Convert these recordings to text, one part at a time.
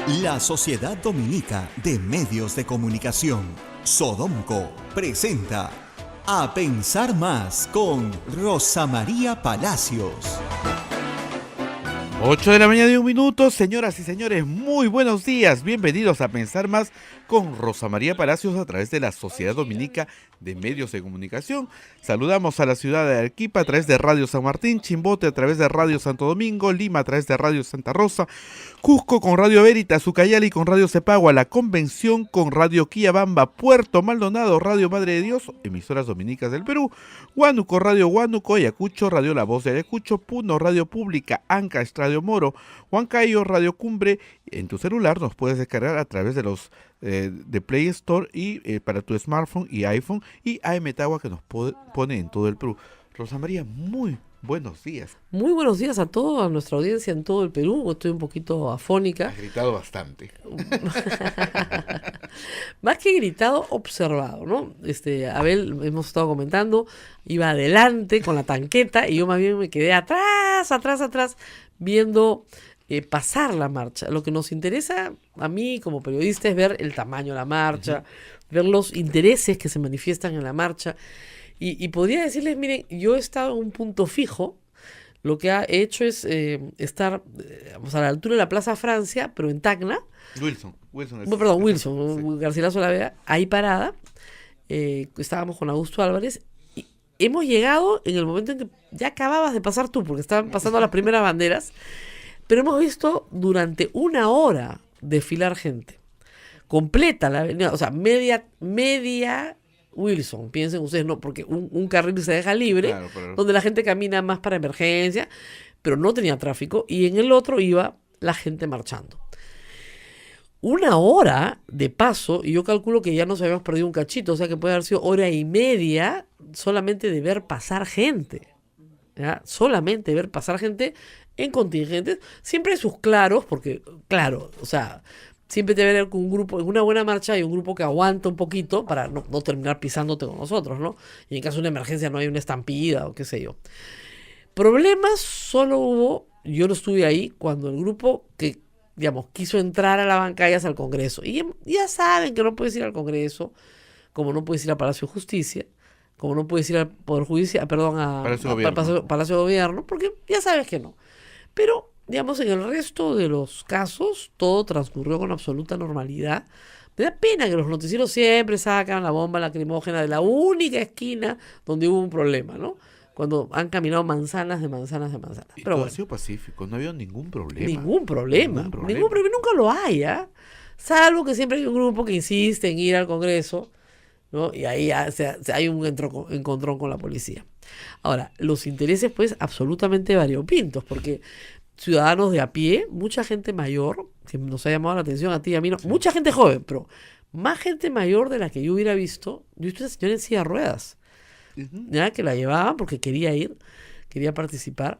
La Sociedad Dominica de Medios de Comunicación, Sodomco, presenta A Pensar Más con Rosa María Palacios. 8 de la mañana y 1 minuto, señoras y señores, muy buenos días. Bienvenidos a Pensar Más con Rosa María Palacios a través de la Sociedad Dominica de Medios de Comunicación. Saludamos a la ciudad de Arequipa a través de Radio San Martín, Chimbote a través de Radio Santo Domingo, Lima a través de Radio Santa Rosa, Cusco con Radio Veritas, Ucayali con Radio Cepagua, La Convención con Radio Quillabamba, Puerto Maldonado, Radio Madre de Dios, emisoras dominicas del Perú, Huánuco, Radio Huánuco, Ayacucho, Radio La Voz de Ayacucho, Puno, Radio Pública, Ancash, Radio Moro, Huancayo, Radio Cumbre. En tu celular nos puedes descargar a través de los de Play Store y para tu smartphone y iPhone, y AM Tagua que nos pone en todo el Perú. Rosa María, muy buenos días. Muy buenos días a toda nuestra audiencia en todo el Perú. Estoy un poquito afónica. Has gritado bastante. Más que gritado, observado, ¿no? Abel, hemos estado comentando, iba adelante con la tanqueta y yo más bien me quedé atrás, viendo pasar la marcha. Lo que nos interesa a mí como periodista es ver el tamaño de la marcha, ver los intereses que se manifiestan en la marcha. Y podría decirles, miren, yo he estado en un punto fijo. Lo que he hecho es estar a la altura de la Plaza Francia, pero en Tacna. Wilson, sí. Garcilaso de la Vega, ahí parada. Estábamos con Augusto Álvarez. Y hemos llegado en el momento en que ya acababas de pasar tú, porque estaban pasando las primeras banderas. Pero hemos visto durante una hora desfilar gente. Completa la avenida, o sea, media Wilson, piensen ustedes, no, porque un carril se deja libre, claro, pero donde la gente camina más para emergencia, pero no tenía tráfico, y en el otro iba la gente marchando. Una hora de paso, y yo calculo que ya nos habíamos perdido un cachito, o sea que puede haber sido hora y media solamente de ver pasar gente, ¿ya? Solamente ver pasar gente en contingentes, siempre sus claros, porque, claro, o sea, siempre te ver con un grupo, en una buena marcha hay un grupo que aguanta un poquito para no terminar pisándote con nosotros, ¿no? Y en caso de una emergencia no hay una estampida o qué sé yo. Problemas solo hubo, yo no estuve ahí, cuando el grupo que, digamos, quiso entrar a la bancallas al Congreso. Y ya saben que no puedes ir al Congreso, como no puedes ir al Palacio de Justicia, como no puedes ir al Poder Judicial, perdón, Palacio de Gobierno, porque ya sabes que no. Pero, digamos, en el resto de los casos, todo transcurrió con absoluta normalidad. Me da pena que los noticieros siempre sacan la bomba lacrimógena de la única esquina donde hubo un problema, ¿no? Cuando han caminado manzanas de manzanas. Y pero todo ha sido pacífico, no ha habido ningún problema. Ningún problema, nunca lo hay, ¿eh? Salvo que siempre hay un grupo que insiste en ir al Congreso, ¿no? Y ahí hay un encontrón con la policía. Ahora, los intereses, pues, absolutamente variopintos, porque ciudadanos de a pie, mucha gente mayor, que nos ha llamado la atención a ti y a mí, no, sí. Mucha gente joven, pero más gente mayor de la que yo hubiera visto. Yo he visto a esa señora en silla de ruedas, ya que la llevaban porque quería ir, quería participar.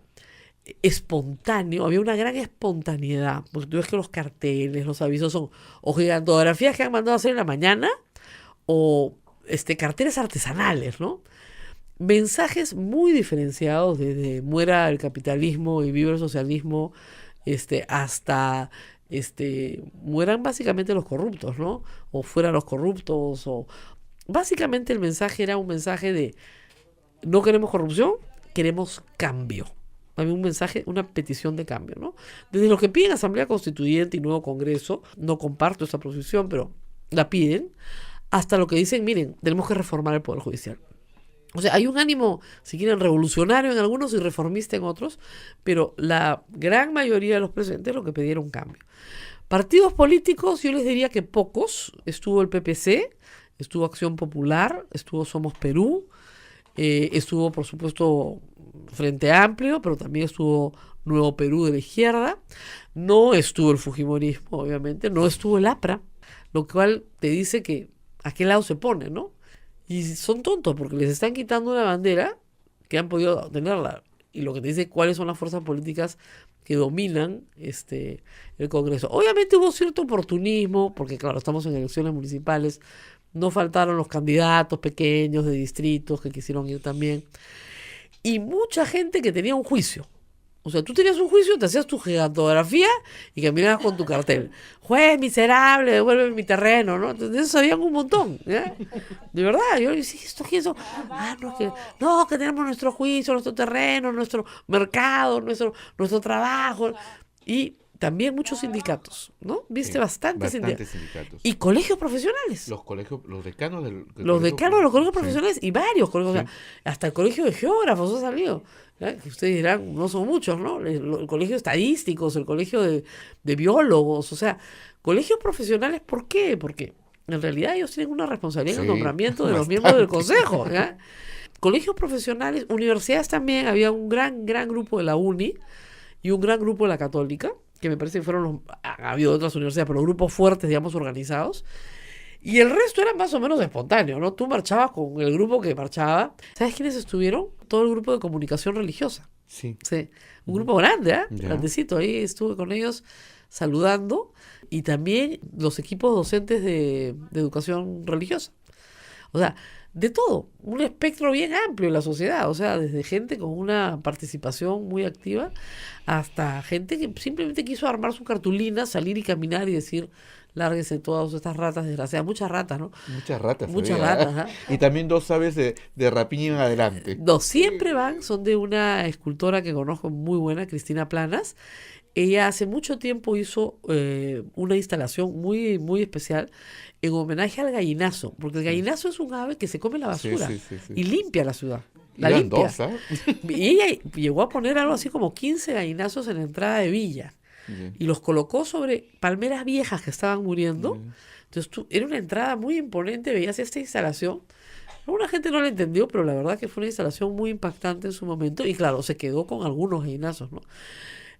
Espontáneo, había una gran espontaneidad, porque tú ves que los carteles, los avisos son o gigantografías que han mandado a hacer en la mañana o carteles artesanales, ¿no? Mensajes muy diferenciados, desde muera el capitalismo y viva el socialismo, hasta mueran básicamente los corruptos, ¿no? O fuera los corruptos, o básicamente el mensaje era un mensaje de no queremos corrupción, queremos cambio. Había un mensaje, una petición de cambio, ¿no? Desde los que piden Asamblea Constituyente y nuevo Congreso, no comparto esa posición, pero la piden, hasta lo que dicen, miren, tenemos que reformar el Poder Judicial. O sea, hay un ánimo, si quieren, revolucionario en algunos y reformista en otros, pero la gran mayoría de los presentes lo que pidieron cambio. Partidos políticos, yo les diría que pocos. Estuvo el PPC, estuvo Acción Popular, estuvo Somos Perú, estuvo, por supuesto, Frente Amplio, pero también estuvo Nuevo Perú de la izquierda. No estuvo el Fujimorismo, obviamente, no estuvo el APRA, lo cual te dice que a qué lado se pone, ¿no? Y son tontos porque les están quitando una bandera que han podido tenerla. Y lo que te dice cuáles son las fuerzas políticas que dominan el Congreso. Obviamente hubo cierto oportunismo, porque claro, estamos en elecciones municipales. No faltaron los candidatos pequeños de distritos que quisieron ir también. Y mucha gente que tenía un juicio. O sea, tú tenías un juicio, te hacías tu gigantografía y caminabas con tu cartel. Juez miserable, devuélveme mi terreno, ¿no? Entonces, de eso sabían un montón, ¿ya? De verdad, yo le decía, ¿esto quién son? Ah, no, que tenemos nuestro juicio, nuestro terreno, nuestro mercado, nuestro trabajo. Y también muchos sindicatos, ¿no? Viste, Sí, bastantes bastantes sindicatos. sindicatos. Y colegios profesionales. Los colegios, los decanos del Los decanos de los colegios sí. profesionales y varios colegios, o Sí. sea, hasta el colegio de geógrafos ha salido. ¿Ya? Que ustedes dirán, no son muchos, ¿no? El colegio de estadísticos, el colegio de biólogos, o sea, colegios profesionales, ¿por qué? Porque en realidad ellos tienen una responsabilidad en el Sí, nombramiento de los miembros del bastante. consejo, ¿ya? Colegios profesionales, universidades también, había un gran grupo de la UNI y un gran grupo de la Católica, que me parece que fueron ha habido otras universidades, pero grupos fuertes, digamos, organizados. Y el resto era más o menos espontáneo, ¿no? Tú marchabas con el grupo que marchaba. ¿Sabes quiénes estuvieron? Todo el grupo de comunicación religiosa. Sí. Sí, un grupo grande, ¿ah? Ya. Grandecito. Ahí estuve con ellos saludando. Y también los equipos docentes de educación religiosa. O sea, de todo. Un espectro bien amplio en la sociedad. O sea, desde gente con una participación muy activa hasta gente que simplemente quiso armar su cartulina, salir y caminar y decir, lárguense todas estas ratas desgraciadas. Muchas ratas, ¿no? Muchas ratas. Muchas había, ratas, ¿ah? Y también 2 aves de rapiña en adelante. No, siempre van, son de una escultora que conozco muy buena, Cristina Planas. Ella hace mucho tiempo hizo una instalación muy especial en homenaje al gallinazo, porque el gallinazo es un ave que se come la basura Sí. y limpia la ciudad. La Eran limpia. 2, ¿ah? Y ella llegó a poner algo así como 15 gallinazos en la entrada de Villa Ya. y los colocó sobre palmeras viejas que estaban muriendo. Ya. Entonces era una entrada muy imponente, veías esta instalación. Alguna gente no la entendió, pero la verdad que fue una instalación muy impactante en su momento y claro, se quedó con algunos gallinazos, ¿no?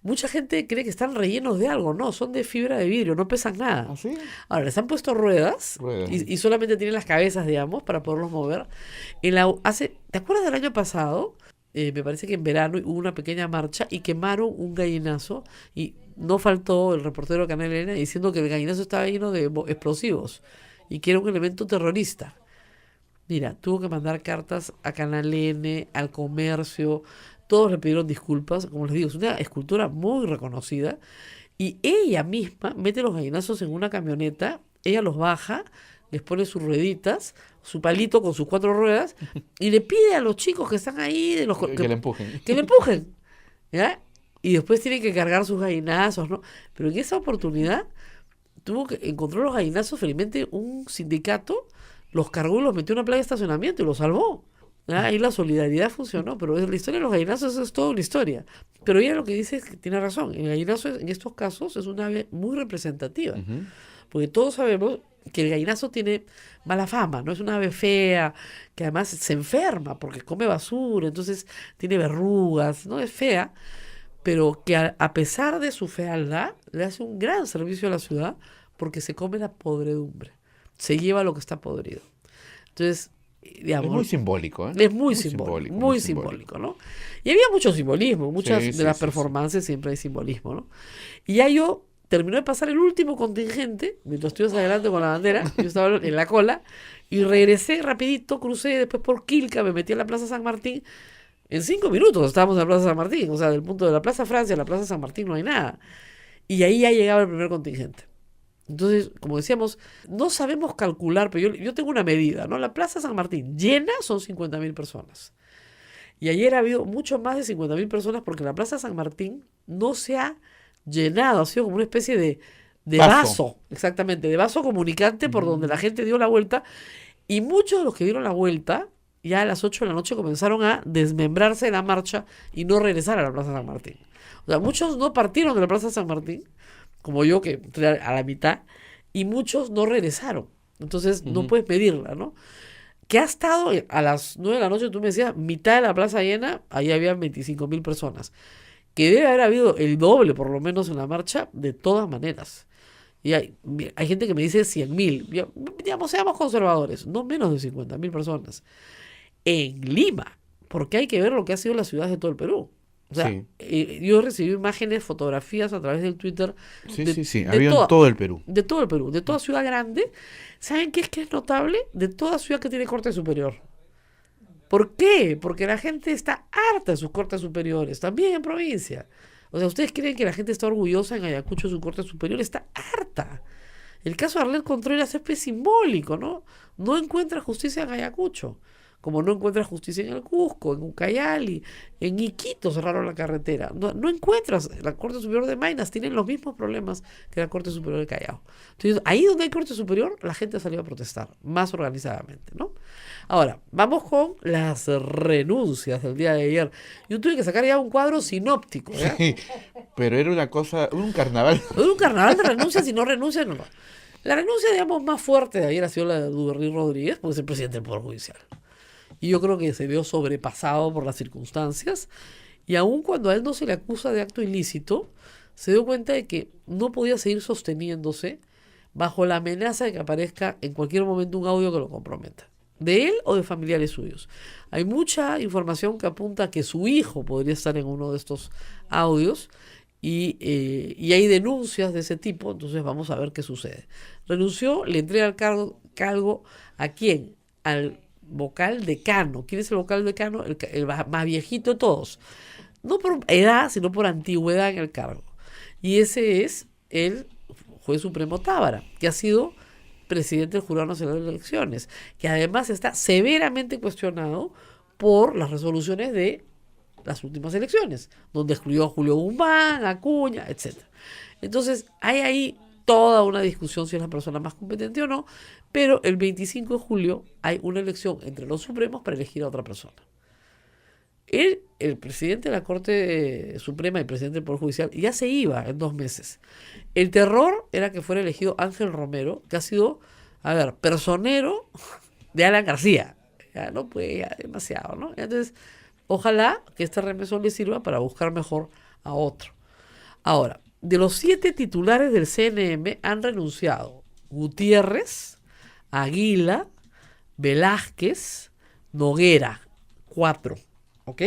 Mucha gente cree que están rellenos de algo, no, son de fibra de vidrio, no pesan nada. ¿Ah, sí? Ahora, les han puesto ruedas Ruedas. y solamente tienen las cabezas, digamos, para poderlos mover. ¿Te acuerdas del año pasado? Me parece que en verano hubo una pequeña marcha y quemaron un gallinazo y no faltó el reportero de Canal N diciendo que el gallinazo estaba lleno de explosivos y que era un elemento terrorista. Mira, tuvo que mandar cartas a Canal N, al comercio, todos le pidieron disculpas, como les digo, es una escultura muy reconocida y ella misma mete los gallinazos en una camioneta, ella los baja, les pone sus rueditas, su palito con sus 4 ruedas y le pide a los chicos que están ahí de los Que le empujen. que le empujen, ¿ya? Y después tienen que cargar sus gallinazos, ¿no? Pero en esa oportunidad encontró los gallinazos, felizmente un sindicato los cargó y los metió en una playa de estacionamiento y los salvó. ¿Ya? Ahí la solidaridad funcionó, pero la historia de los gallinazos es toda una historia. Pero ella lo que dice es que tiene razón, el gallinazo en estos casos es una ave muy representativa, Ujú. porque todos sabemos que el gallinazo tiene mala fama, no es una ave fea, que además se enferma porque come basura, entonces tiene verrugas, no es fea, pero que a pesar de su fealdad, le hace un gran servicio a la ciudad porque se come la podredumbre, se lleva lo que está podrido. Entonces, Es digamos, muy simbólico, ¿eh? es muy simbólico, muy simbólico, ¿no? Y había mucho simbolismo, muchas Sí, de sí, las sí, performances siempre hay simbolismo, ¿no? Y ya yo terminó de pasar el último contingente, mientras tú ibas adelante con la bandera, yo estaba en la cola, y regresé rapidito, crucé después por Quilca, me metí en la Plaza San Martín. En 5 minutos estábamos en la Plaza San Martín, o sea, del punto de la Plaza Francia a la Plaza San Martín no hay nada. Y ahí ya llegaba el primer contingente. Entonces, como decíamos, no sabemos calcular, pero yo tengo una medida, ¿no? La Plaza San Martín llena son 50.000 personas. Y ayer ha habido mucho más de 50.000 personas porque la Plaza San Martín no se ha llenado, ha sido como una especie de vaso, exactamente, de vaso comunicante por donde la gente dio la vuelta. Y muchos de los que dieron la vuelta, ya a las 8 de la noche comenzaron a desmembrarse de la marcha y no regresar a la Plaza San Martín. O sea, muchos no partieron de la Plaza San Martín, como yo que entré a la mitad, y muchos no regresaron. Entonces no puedes medirla, ¿no? Que ha estado a las 9 de la noche, tú me decías, mitad de la plaza llena, ahí había 25.000 personas. Que debe haber habido el doble, por lo menos, en la marcha, de todas maneras. Y hay gente que me dice 100.000. Digamos, seamos conservadores, no menos de 50.000 personas. En Lima, porque hay que ver lo que ha sido las ciudades de todo el Perú. O sea, Sí. yo recibí imágenes, fotografías a través del Twitter Sí. Había en todo el Perú. de todo el Perú, de toda ciudad grande. ¿Saben qué es notable? De toda ciudad que tiene corte superior. ¿Por qué? Porque la gente está harta de sus cortes superiores, también en provincia. O sea, ¿ustedes creen que la gente está orgullosa en Ayacucho de su corte superior? Está harta. El caso de Arlet Contreras es simbólico, ¿no? No encuentra justicia en Ayacucho, como no encuentra justicia en el Cusco, en Ucayali, en Iquito cerraron la carretera. No encuentras. La Corte Superior de Maynas tienen los mismos problemas que la Corte Superior de Callao. Entonces, ahí donde hay Corte Superior, la gente ha salido a protestar, más organizadamente, ¿no? Ahora, vamos con las renuncias del día de ayer. Yo tuve que sacar ya un cuadro sinóptico, ¿ya? Sí, pero era una cosa, un carnaval. Un carnaval de renuncias y no renuncian, no. La renuncia, digamos, más fuerte de ayer ha sido la de Duberry Rodríguez, porque es el presidente del Poder Judicial. Y yo creo que se vio sobrepasado por las circunstancias. Y aun cuando a él no se le acusa de acto ilícito, se dio cuenta de que no podía seguir sosteniéndose bajo la amenaza de que aparezca en cualquier momento un audio que lo comprometa, de él o de familiares suyos. Hay mucha información que apunta a que su hijo podría estar en uno de estos audios y hay denuncias de ese tipo, entonces vamos a ver qué sucede. Renunció, le entrega el cargo ¿a quién? Al vocal decano. ¿Quién es el vocal decano? El más viejito de todos. No por edad, sino por antigüedad en el cargo. Y ese es el juez supremo Tábara, que ha sido presidente del Jurado Nacional de Elecciones, que además está severamente cuestionado por las resoluciones de las últimas elecciones, donde excluyó a Julio Guzmán, a Acuña, etc. Entonces, hay ahí toda una discusión si es la persona más competente o no, pero el 25 de julio hay una elección entre los supremos para elegir a otra persona. El presidente de la Corte Suprema y presidente del Poder Judicial ya se iba en 2 meses. El terror era que fuera elegido Ángel Romero, que ha sido, personero de Alan García. Ya no puede, ya demasiado, ¿no? Entonces, ojalá que este remesón le sirva para buscar mejor a otro. Ahora, de los 7 titulares del CNM han renunciado Gutiérrez, Aguila, Velázquez, Noguera, 4. ¿Ok?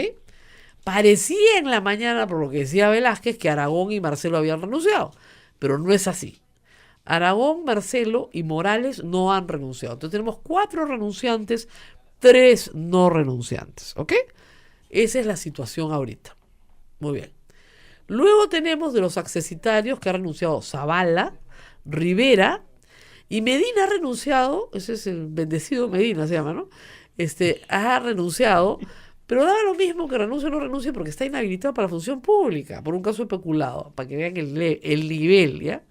Parecía en la mañana, por lo que decía Velázquez, que Aragón y Marcelo habían renunciado, pero no es así. Aragón, Marcelo y Morales no han renunciado. Entonces tenemos 4 renunciantes, 3 no renunciantes. ¿Ok? Esa es la situación ahorita. Muy bien. Luego tenemos de los accesitarios que ha renunciado Zavala, Rivera y Medina ha renunciado. Ese es el bendecido Medina, se llama, ¿no? Ha renunciado, pero da lo mismo que renuncie o no renuncie porque está inhabilitado para la función pública por un caso especulado, para que vean el nivel, ¿ya?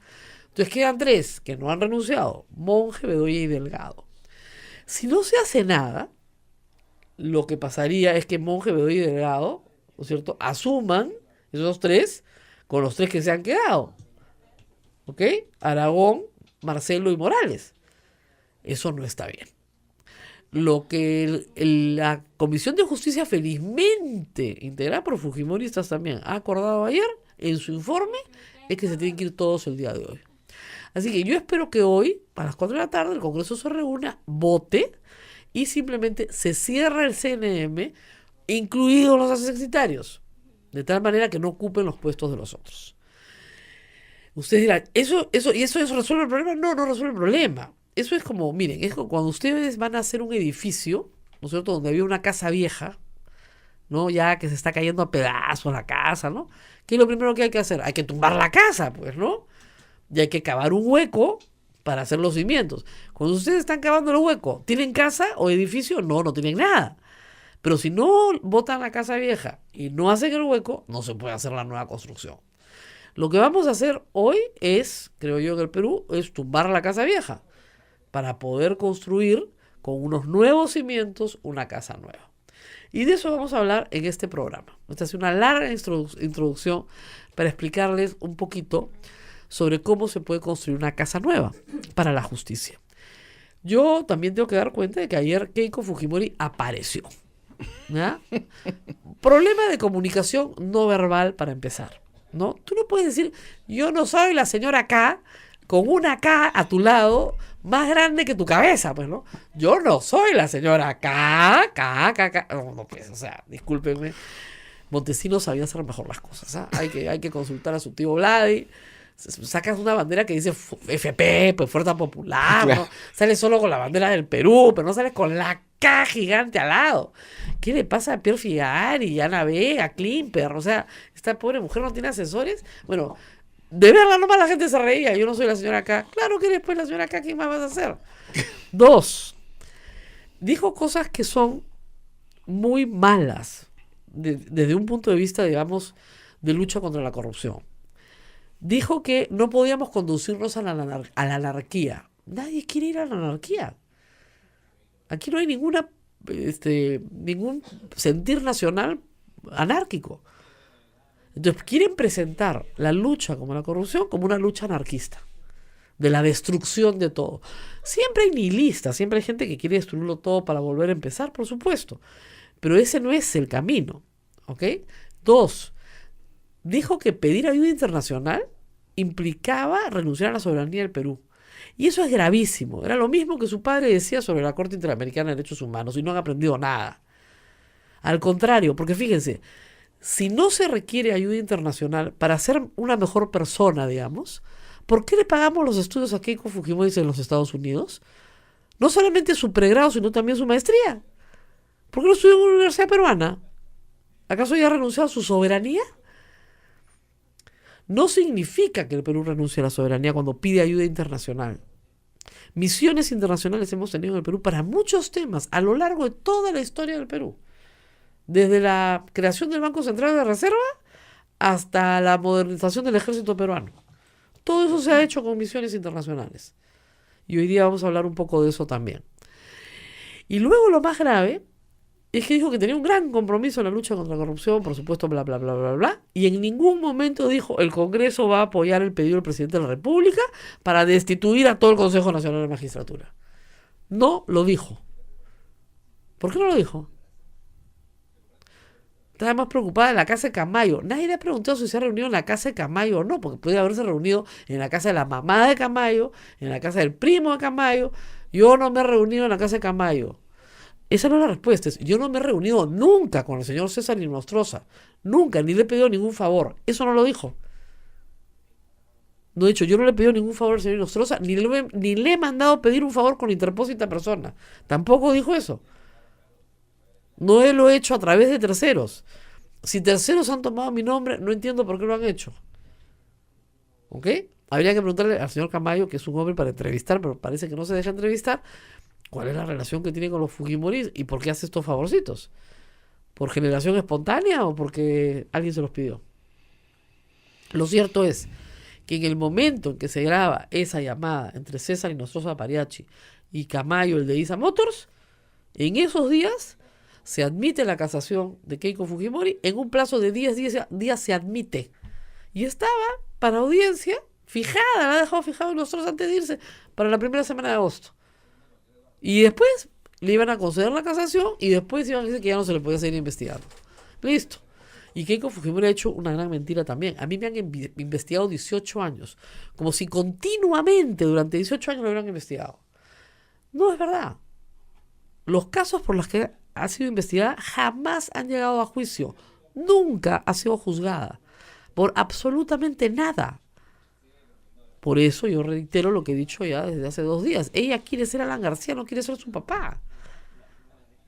Entonces quedan 3 que no han renunciado: Monge, Bedoya y Delgado. Si no se hace nada, lo que pasaría es que Monge, Bedoya y Delgado, ¿no es cierto?, asuman esos 3 con los 3 que se han quedado. ¿Ok? Aragón, Marcelo y Morales. Eso no está bien. Lo que la Comisión de Justicia, felizmente integrada por fujimoristas también, ha acordado ayer en su informe es que se tienen que ir todos el día de hoy. Así que yo espero que hoy, a las 4 de la tarde, el Congreso se reúna, vote y simplemente se cierre el CNM, incluidos los accesitarios, de tal manera que no ocupen los puestos de los otros. Ustedes dirán, ¿eso resuelve el problema? No, no resuelve el problema. Eso es como, miren, es como cuando ustedes van a hacer un edificio, ¿no es cierto?, donde había una casa vieja, ¿no?, ya que se está cayendo a pedazos la casa, ¿no? ¿Qué es lo primero que hay que hacer? Hay que tumbar la casa, pues, ¿no? Y hay que cavar un hueco para hacer los cimientos. Cuando ustedes están cavando el hueco, ¿tienen casa o edificio? No, no tienen nada. Pero si no botan la casa vieja y no hacen el hueco, no se puede hacer la nueva construcción. Lo que vamos a hacer hoy es, creo yo, en el Perú, es tumbar la casa vieja para poder construir con unos nuevos cimientos una casa nueva. Y de eso vamos a hablar en este programa. Esta es una larga introducción para explicarles un poquito sobre cómo se puede construir una casa nueva para la justicia. Yo también tengo que dar cuenta de que ayer Keiko Fujimori apareció, ¿ya? Problema de comunicación no verbal para empezar, ¿no? Tú no puedes decir, yo no soy la señora K, con una K a tu lado más grande que tu cabeza, pues, ¿no? Yo no soy la señora K. No, pues, o sea, discúlpenme. Montesinos sabía hacer mejor las cosas, ¿ah? Hay que consultar a su tío Vladi. Sacas una bandera que dice FP, pues Fuerza Popular, ¿no? Sales solo con la bandera del Perú, pero no sales con la K caja gigante al lado. ¿Qué le pasa a Pierre Figari, a Ana B, a Klimper? O sea, esta pobre mujer no tiene asesores. Bueno, de verla nomás la gente se reía. Yo no soy la señora K. Claro que después la señora K, ¿qué más vas a hacer? 2, dijo cosas que son muy malas desde un punto de vista, digamos, de lucha contra la corrupción. Dijo que no podíamos conducirnos a la anarquía. Nadie quiere ir a la anarquía. Aquí no hay ningún sentir nacional anárquico. Entonces quieren presentar la lucha contra la corrupción como una lucha anarquista, de la destrucción de todo. Siempre hay nihilistas, siempre hay gente que quiere destruirlo todo para volver a empezar, por supuesto. Pero ese no es el camino, ¿ok? 2, dijo que pedir ayuda internacional implicaba renunciar a la soberanía del Perú. Y eso es gravísimo. Era lo mismo que su padre decía sobre la Corte Interamericana de Derechos Humanos y no han aprendido nada. Al contrario, porque fíjense, si no se requiere ayuda internacional para ser una mejor persona, digamos, ¿por qué le pagamos los estudios a Keiko Fujimori en los Estados Unidos? No solamente su pregrado, sino también su maestría. ¿Por qué no estudió en una universidad peruana? ¿Acaso ya ha renunciado a su soberanía? No significa que el Perú renuncie a la soberanía cuando pide ayuda internacional. Misiones internacionales hemos tenido en el Perú para muchos temas a lo largo de toda la historia del Perú. Desde la creación del Banco Central de Reserva hasta la modernización del ejército peruano. Todo eso se ha hecho con misiones internacionales. Y hoy día vamos a hablar un poco de eso también. Y luego lo más grave es que dijo que tenía un gran compromiso en la lucha contra la corrupción, por supuesto, bla, bla, bla, bla, bla. Y en ningún momento dijo, el Congreso va a apoyar el pedido del presidente de la República para destituir a todo el Consejo Nacional de Magistratura. No lo dijo. ¿Por qué no lo dijo? Estaba más preocupada en la casa de Camayo. Nadie le ha preguntado si se ha reunido en la casa de Camayo o no, porque podría haberse reunido en la casa de la mamá de Camayo, en la casa del primo de Camayo. Yo no me he reunido en la casa de Camayo. Esa no es la respuesta. Yo no me he reunido nunca con el señor César Nostroza. Nunca, ni le he pedido ningún favor. Eso no lo dijo. No he dicho, yo no le he pedido ningún favor al señor Nostroza, ni le he mandado pedir un favor con interpósita persona. Tampoco dijo eso. No lo he hecho a través de terceros. Si terceros han tomado mi nombre, no entiendo por qué lo han hecho. ¿Ok? Habría que preguntarle al señor Camayo, que es un hombre para entrevistar, pero parece que no se deja entrevistar, cuál es la relación que tiene con los Fujimoris y por qué hace estos favorcitos. ¿Por generación espontánea o porque alguien se los pidió? Lo cierto es que en el momento en que se graba esa llamada entre César Nostroza Pariachi y Camayo, el de ISA Motors, en esos días se admite la casación de Keiko Fujimori. En un plazo de 10 días se admite. Y estaba para audiencia fijada, la ha dejado fijado nosotros antes de irse, para la primera semana de agosto. Y después le iban a conceder la casación y después iban a decir que ya no se le podía seguir investigando. Listo. Y Keiko Fujimori ha hecho una gran mentira también. A mí me han investigado 18 años. Como si continuamente durante 18 años lo hubieran investigado. No es verdad. Los casos por los que ha sido investigada jamás han llegado a juicio. Nunca ha sido juzgada por absolutamente nada. Por eso yo reitero lo que he dicho ya desde hace 2 días. Ella quiere ser Alan García, no quiere ser su papá.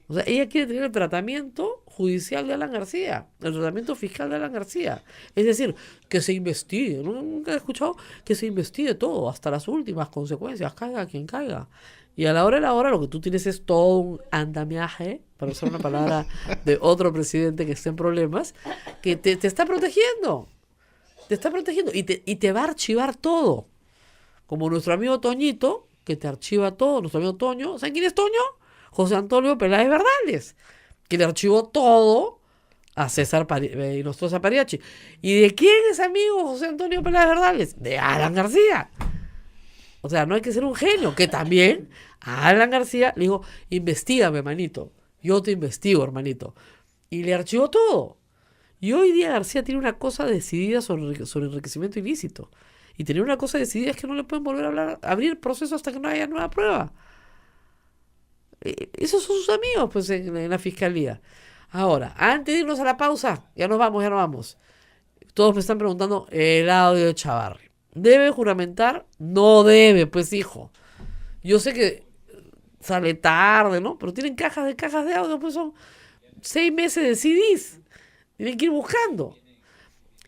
O sea, ella quiere tener el tratamiento judicial de Alan García, el tratamiento fiscal de Alan García. Es decir, que se investigue. Nunca he escuchado que se investigue todo, hasta las últimas consecuencias, caiga quien caiga. Y a la hora de la hora lo que tú tienes es todo un andamiaje, para usar una palabra de otro presidente que esté en problemas, que te está protegiendo. Te está protegiendo y te va a archivar todo. Como nuestro amigo Toñito, que te archiva todo, nuestro amigo Toño. ¿Saben quién es Toño? José Antonio Peláez Verdales, que le archivó todo a César Nostroza Pariachi. ¿Y de quién es amigo José Antonio Peláez Verdales? De Alan García. O sea, no hay que ser un genio, que también a Alan García le dijo, investígame, hermanito. Yo te investigo, hermanito. Y le archivó todo. Y hoy día García tiene una cosa decidida sobre enriquecimiento ilícito. Y tener una cosa decidida es que no le pueden volver a abrir proceso hasta que no haya nueva prueba. Esos son sus amigos, pues, en la fiscalía. Ahora, antes de irnos a la pausa, ya nos vamos. Todos me están preguntando el audio de Chavarri. ¿Debe juramentar? No debe, pues, hijo. Yo sé que sale tarde, ¿no? Pero tienen cajas de audio, pues son 6 meses de CDs. Tienen que ir buscando.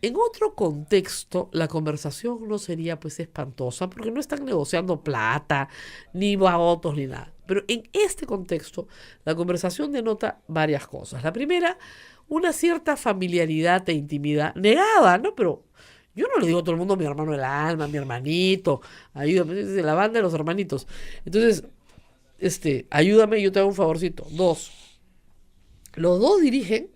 En otro contexto, la conversación no sería pues espantosa, porque no están negociando plata, ni votos, ni nada. Pero en este contexto, la conversación denota varias cosas. La primera, una cierta familiaridad e intimidad negada, ¿no? Pero yo no le digo a todo el mundo mi hermano del alma, mi hermanito, ayúdame, es de la banda de los hermanitos. Entonces, ayúdame, yo te hago un favorcito. 2, los dos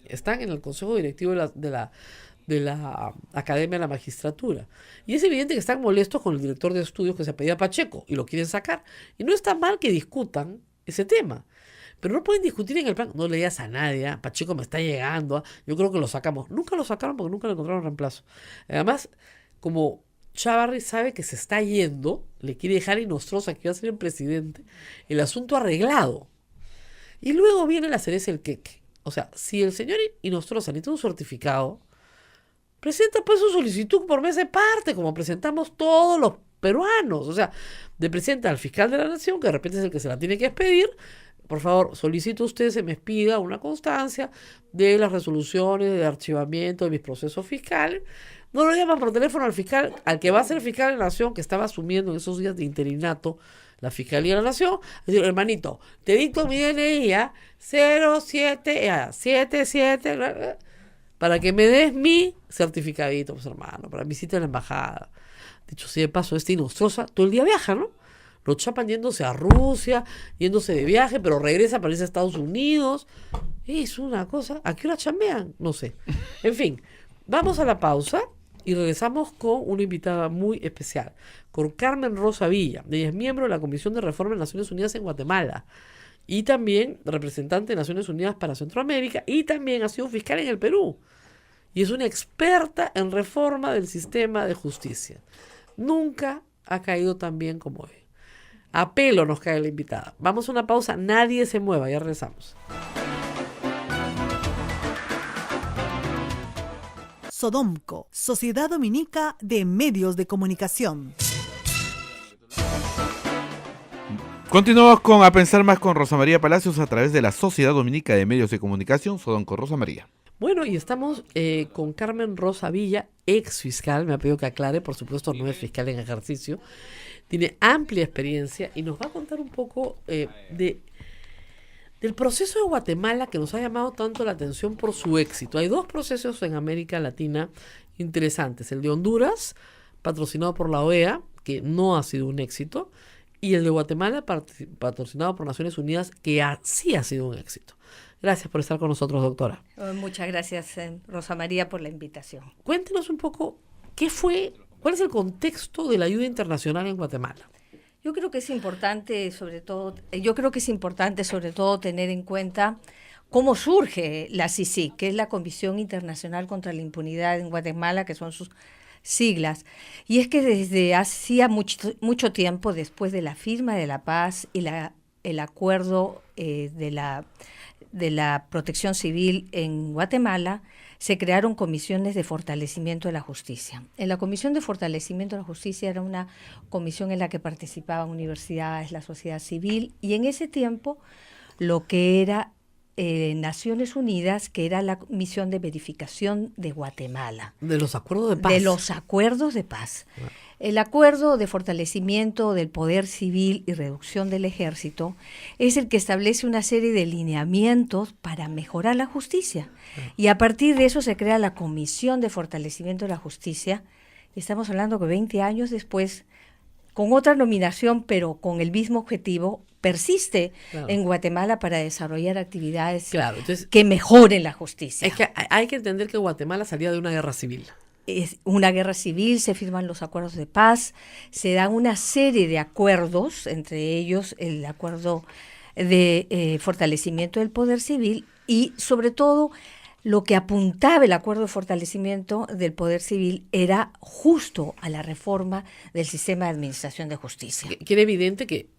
están en el consejo directivo de la Academia de la Magistratura. Y es evidente que están molestos con el director de estudios que se apellida Pacheco y lo quieren sacar. Y no está mal que discutan ese tema. Pero no pueden discutir en el plan. No le digas a nadie, Pacheco me está llegando, yo creo que lo sacamos. Nunca lo sacaron porque nunca le encontraron reemplazo. Además, como Chávarri sabe que se está yendo, le quiere dejar a Inostroza, que va a ser el presidente, el asunto arreglado. Y luego viene la cereza del queque. O sea, si el señor Inostroza necesita un certificado, presenta pues su solicitud por mes de parte, como presentamos todos los peruanos. O sea, le presenta al fiscal de la nación, que de repente es el que se la tiene que expedir. Por favor, solicito usted se me expida una constancia de las resoluciones de archivamiento de mis procesos fiscales. No lo llaman por teléfono al fiscal, al que va a ser fiscal de la nación, que estaba asumiendo en esos días de interinato la Fiscalía de la Nación. Es decir, hermanito, te dicto mi DNI, 77, para que me des mi certificadito, pues hermano, para mi cita en la embajada. Dicho sea de paso, Inostroza todo el día viaja, ¿no? Lo chapan yéndose a Rusia, yéndose de viaje, pero regresa para irse a Estados Unidos. Es una cosa. ¿A qué hora chambean? No sé. En fin, vamos a la pausa y regresamos con una invitada muy especial, con Carmen Rosa Villa. Ella es miembro de la Comisión de Reforma de Naciones Unidas en Guatemala y también representante de Naciones Unidas para Centroamérica y también ha sido fiscal en el Perú. Y es una experta en reforma del sistema de justicia. Nunca ha caído tan bien como hoy. A pelo nos cae la invitada. Vamos a una pausa, nadie se mueva, ya regresamos. Sodomco, Sociedad Dominica de Medios de Comunicación. Continuamos con A Pensar Más con Rosa María Palacios a través de la Sociedad Dominica de Medios de Comunicación, Sodomco. Rosa María. Bueno, y estamos con Carmen Rosa Villa, ex fiscal, me ha pedido que aclare, por supuesto no es fiscal en ejercicio, tiene amplia experiencia y nos va a contar un poco del proceso de Guatemala que nos ha llamado tanto la atención por su éxito. Hay 2 procesos en América Latina interesantes, el de Honduras, patrocinado por la OEA, que no ha sido un éxito, y el de Guatemala, patrocinado por Naciones Unidas, que sí ha sido un éxito. Gracias por estar con nosotros, doctora. Muchas gracias, Rosa María, por la invitación. Cuéntenos un poco, ¿cuál es el contexto de la ayuda internacional en Guatemala? Yo creo que es importante, sobre todo tener en cuenta cómo surge la CICIG, que es la Comisión Internacional contra la Impunidad en Guatemala, que son sus siglas. Y es que desde hacía mucho tiempo, después de la firma de la paz y el acuerdo de la protección civil en Guatemala, se crearon comisiones de fortalecimiento de la justicia. En la Comisión de Fortalecimiento de la Justicia era una comisión en la que participaban universidades, la sociedad civil, y en ese tiempo lo que era Naciones Unidas, que era la misión de verificación de Guatemala. De los acuerdos de paz. De los acuerdos de paz. El acuerdo de fortalecimiento del poder civil y reducción del ejército es el que establece una serie de lineamientos para mejorar la justicia. Y a partir de eso se crea la Comisión de Fortalecimiento de la Justicia. Estamos hablando que 20 años después, con otra nominación, pero con el mismo objetivo, persiste en Guatemala para desarrollar actividades que mejoren la justicia. Es que hay que entender que Guatemala salía de una guerra civil. Es una guerra civil, se firman los acuerdos de paz, se dan una serie de acuerdos, entre ellos el acuerdo de fortalecimiento del poder civil y sobre todo lo que apuntaba el acuerdo de fortalecimiento del poder civil era justo a la reforma del sistema de administración de justicia. Que era evidente que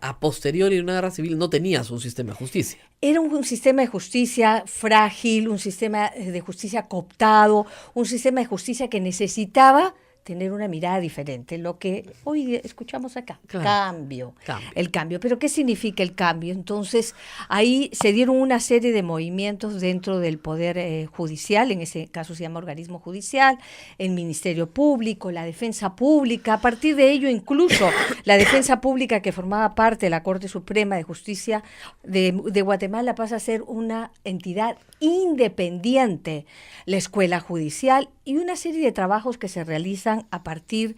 a posteriori de una guerra civil no tenías un sistema de justicia. Era un sistema de justicia frágil, un sistema de justicia cooptado, un sistema de justicia que necesitaba tener una mirada diferente, lo que hoy escuchamos acá, Claro. cambio, Cambio. el cambio. Pero ¿qué significa el cambio? Entonces, ahí se dieron una serie de movimientos dentro del Poder Judicial, en ese caso se llama organismo judicial, el Ministerio Público, la Defensa Pública. A partir de ello, incluso la Defensa Pública, que formaba parte de la Corte Suprema de Justicia de Guatemala, pasa a ser una entidad independiente, la Escuela Judicial y una serie de trabajos que se realizan a partir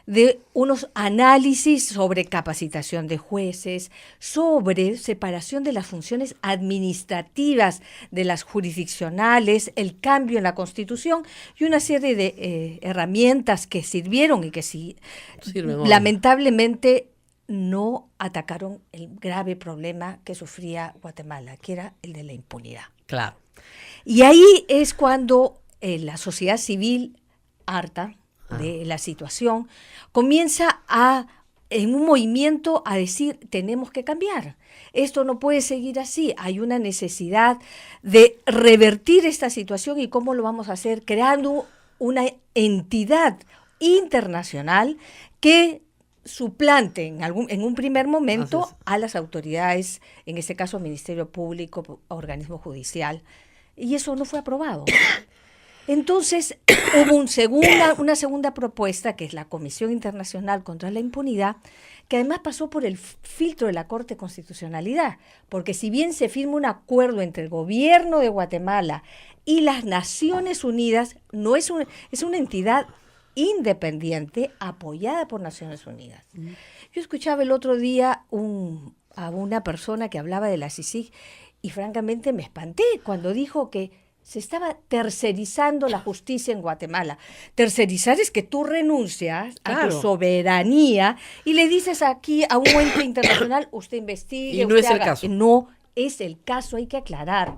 de unos análisis sobre capacitación de jueces, sobre separación de las funciones administrativas de las jurisdiccionales, el cambio en la Constitución y una serie de herramientas que sirvieron y que Sirven hoy. lamentablemente no atacaron el grave problema que sufría Guatemala, que era el de la impunidad. Claro. Y ahí es cuando la sociedad civil, harta de la situación, comienza en un movimiento a decir, tenemos que cambiar. Esto no puede seguir así. Hay una necesidad de revertir esta situación. ¿Y cómo lo vamos a hacer? Creando una entidad internacional que suplante en un primer momento Así es. a las autoridades, en este caso Ministerio Público, organismo judicial, y eso no fue aprobado. Entonces hubo una segunda propuesta, que es la Comisión Internacional contra la Impunidad, que además pasó por el filtro de la Corte de Constitucionalidad, porque si bien se firma un acuerdo entre el gobierno de Guatemala y las Naciones Unidas, no es una entidad independiente apoyada por Naciones Unidas. Yo escuchaba el otro día a una persona que hablaba de la CICIG y francamente me espanté cuando dijo que se estaba tercerizando la justicia en Guatemala. Tercerizar es que tú renuncias a Claro. tu soberanía y le dices aquí a un ente internacional, usted investigue, Y no usted es el haga. caso. No es el caso, hay que aclarar.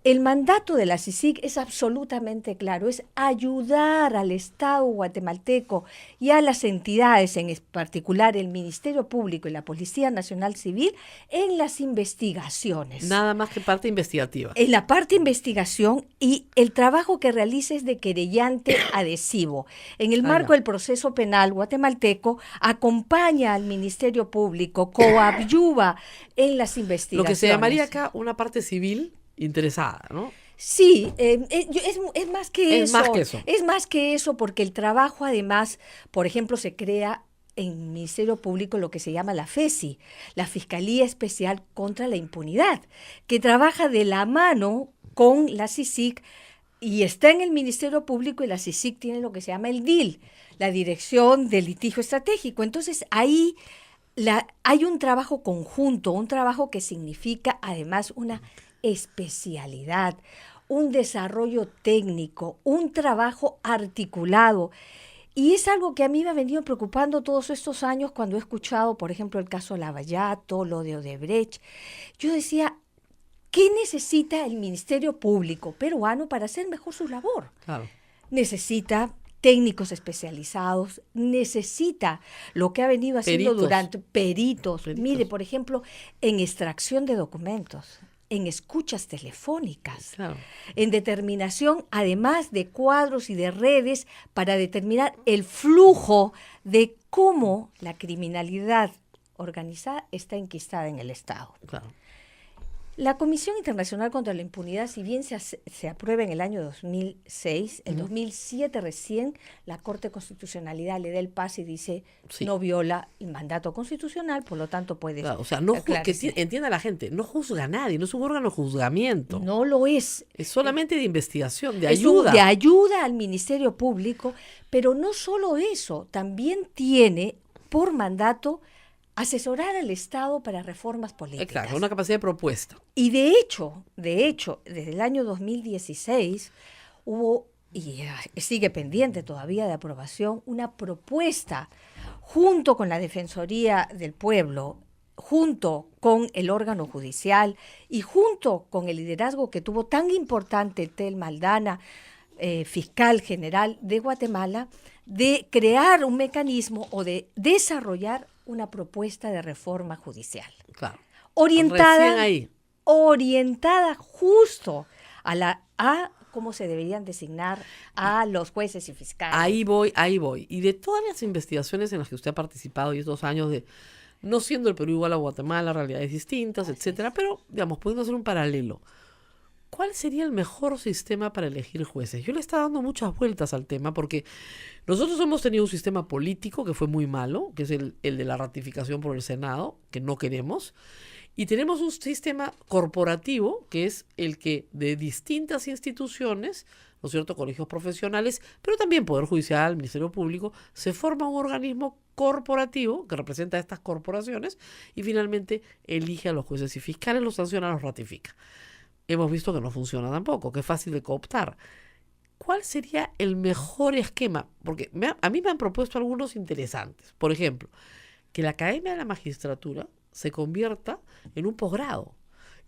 El mandato de la CICIG es absolutamente claro, es ayudar al Estado guatemalteco y a las entidades, en particular el Ministerio Público y la Policía Nacional Civil, en las investigaciones. Nada más que parte investigativa. En la parte de investigación, y el trabajo que realiza es de querellante adhesivo. En el marco ya. del proceso penal guatemalteco, acompaña al Ministerio Público, coadyuva en las investigaciones. Lo que se llamaría acá una parte civil interesada, ¿no? Sí, es más que Es eso. más que eso. Es más que eso porque el trabajo además, por ejemplo, se crea en el Ministerio Público lo que se llama la FESI, la Fiscalía Especial contra la Impunidad, que trabaja de la mano con la CICIG y está en el Ministerio Público, y la CICIG tiene lo que se llama el DIL, la Dirección de Litigio Estratégico. Entonces ahí hay un trabajo conjunto, un trabajo que significa además una especialidad, un desarrollo técnico, un trabajo articulado. Y es algo que a mí me ha venido preocupando todos estos años cuando he escuchado, por ejemplo, el caso Lavallato, lo de Odebrecht. Yo decía, ¿qué necesita el Ministerio Público peruano para hacer mejor su labor? Claro. Necesita técnicos especializados, necesita lo que ha venido haciendo Peritos. durante peritos. Peritos. Mire, por ejemplo, en extracción de documentos, en escuchas telefónicas, Claro. en determinación, además de cuadros y de redes, para determinar el flujo de cómo la criminalidad organizada está enquistada en el Estado. Claro. La Comisión Internacional contra la Impunidad, si bien se aprueba en el año 2006, en 2007 recién la Corte de Constitucionalidad le da el pase y dice Sí. no viola el mandato constitucional, por lo tanto puede... Claro, o sea, no Claro, que sí. entienda la gente, no juzga a nadie, no es un órgano de juzgamiento. No lo es. Es solamente de investigación, de Es ayuda. de ayuda al Ministerio Público, pero no solo eso, también tiene por mandato asesorar al Estado para reformas políticas. Claro, una capacidad de propuesta. Y de hecho, desde el año 2016 hubo, y sigue pendiente todavía de aprobación, una propuesta junto con la Defensoría del Pueblo, junto con el órgano judicial y junto con el liderazgo que tuvo tan importante Tel Maldana, fiscal general de Guatemala, de crear un mecanismo o de desarrollar una propuesta de reforma judicial. Claro. Recién Orientada, ahí. orientada justo a cómo se deberían designar a los jueces y fiscales? Ahí voy. Y de todas las investigaciones en las que usted ha participado y estos años de, no siendo el Perú igual a Guatemala, realidades distintas, etcétera, pero, digamos, pudiendo hacer un paralelo, ¿cuál sería el mejor sistema para elegir jueces? Yo le estaba dando muchas vueltas al tema porque nosotros hemos tenido un sistema político que fue muy malo, que es el de la ratificación por el Senado, que no queremos, y tenemos un sistema corporativo, que es el que de distintas instituciones, ¿no es cierto?, colegios profesionales, pero también Poder Judicial, Ministerio Público, se forma un organismo corporativo que representa a estas corporaciones y finalmente elige a los jueces y fiscales, los sanciona, los ratifica. Hemos visto que no funciona tampoco, que es fácil de cooptar. ¿Cuál sería el mejor esquema? Porque a mí me han propuesto algunos interesantes. Por ejemplo, que la Academia de la Magistratura se convierta en un posgrado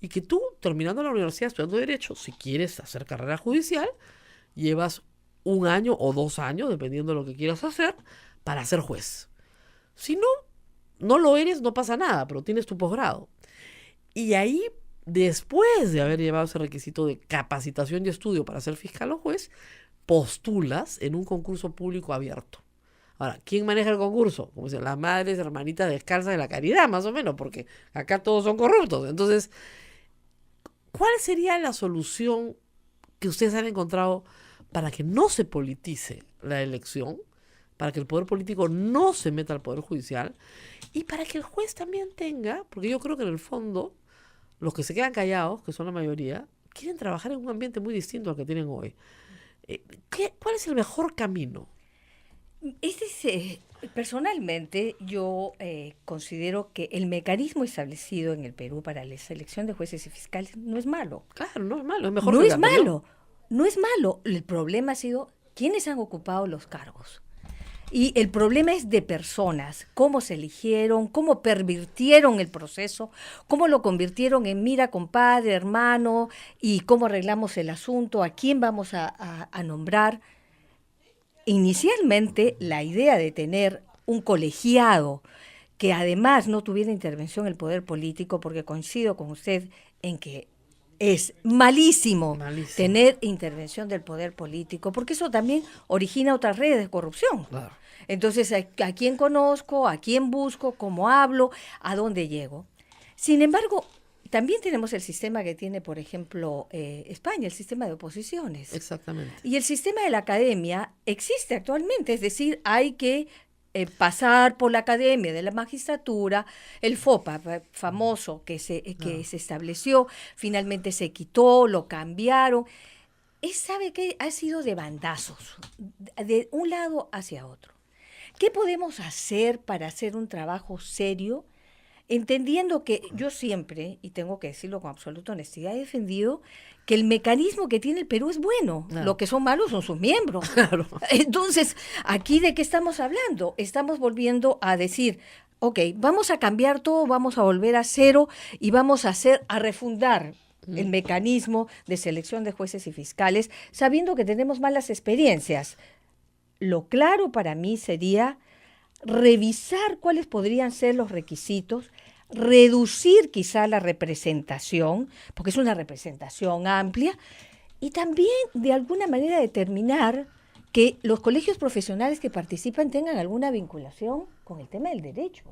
y que tú, terminando la universidad estudiando Derecho, si quieres hacer carrera judicial, llevas 1 año o 2 años, dependiendo de lo que quieras hacer, para ser juez. Si no, no lo eres, no pasa nada, pero tienes tu posgrado. Y ahí, después de haber llevado ese requisito de capacitación y estudio para ser fiscal o juez, postulas en un concurso público abierto. Ahora, ¿quién maneja el concurso? Como dicen, las madres hermanitas descalzas de la caridad, más o menos, porque acá todos son corruptos. Entonces, ¿cuál sería la solución que ustedes han encontrado para que no se politice la elección, para que el poder político no se meta al poder judicial y para que el juez también tenga, porque yo creo que en el fondo los que se quedan callados, que son la mayoría, quieren trabajar en un ambiente muy distinto al que tienen hoy? ¿Cuál es el mejor camino? Personalmente, yo considero que el mecanismo establecido en el Perú para la selección de jueces y fiscales no es malo. Claro, no es malo, es mejor No que es el anterior. no es malo. El problema ha sido quiénes han ocupado los cargos. Y el problema es de personas, cómo se eligieron, cómo pervirtieron el proceso, cómo lo convirtieron en mira, compadre, hermano, y cómo arreglamos el asunto, a quién vamos a nombrar. Inicialmente, la idea de tener un colegiado que además no tuviera intervención el poder político, porque coincido con usted en que es malísimo tener intervención del poder político, porque eso también origina otras redes de corrupción. Claro. Entonces, ¿a quién conozco? ¿A quién busco? ¿Cómo hablo? ¿A dónde llego? Sin embargo, también tenemos el sistema que tiene, por ejemplo, España, el sistema de oposiciones. Exactamente. Y el sistema de la academia existe actualmente, es decir, hay que pasar por la Academia de la Magistratura, el FOPA famoso que se estableció, finalmente se quitó, lo cambiaron. ¿Sabe qué? Ha sido de bandazos, de un lado hacia otro. ¿Qué podemos hacer para hacer un trabajo serio? Entendiendo que yo siempre, y tengo que decirlo con absoluta honestidad, he defendido que el mecanismo que tiene el Perú es bueno. Claro. Lo que son malos son sus miembros. Claro. Entonces, ¿aquí de qué estamos hablando? Estamos volviendo a decir, ok, vamos a cambiar todo, vamos a volver a cero y vamos a refundar el mecanismo de selección de jueces y fiscales, sabiendo que tenemos malas experiencias. Lo claro para mí sería revisar cuáles podrían ser los requisitos, reducir quizá la representación, porque es una representación amplia, y también de alguna manera determinar que los colegios profesionales que participan tengan alguna vinculación con el tema del derecho.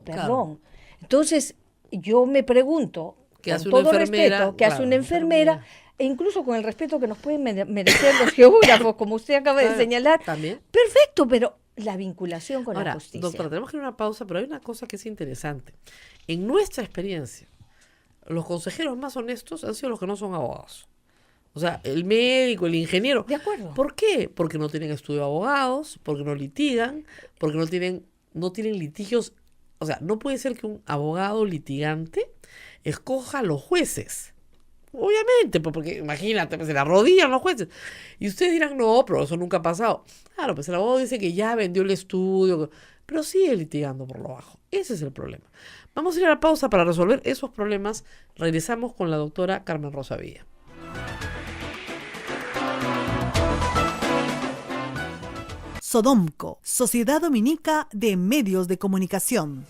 Perdón. Claro. Entonces, yo me pregunto, con todo respeto, ¿qué hace una enfermera? E incluso con el respeto que nos pueden merecer los geógrafos, como usted acaba de señalar. ¿También? Perfecto, pero la vinculación con la justicia. Doctora, tenemos que ir a una pausa, pero hay una cosa que es interesante. En nuestra experiencia, los consejeros más honestos han sido los que no son abogados. O sea, el médico, el ingeniero. De acuerdo. ¿Por qué? Porque no tienen estudio de abogados, porque no litigan, porque no tienen litigios. O sea, no puede ser que un abogado litigante escoja a los jueces. Obviamente, porque imagínate, pues se le arrodillan los jueces. Y ustedes dirán, no, pero eso nunca ha pasado. Claro, pues el abogado dice que ya vendió el estudio, pero sigue litigando por lo bajo. Ese es el problema. Vamos a ir a la pausa para resolver esos problemas. Regresamos con la doctora Carmen Rosa Villa. Sodomco, Sociedad Dominica de Medios de Comunicación.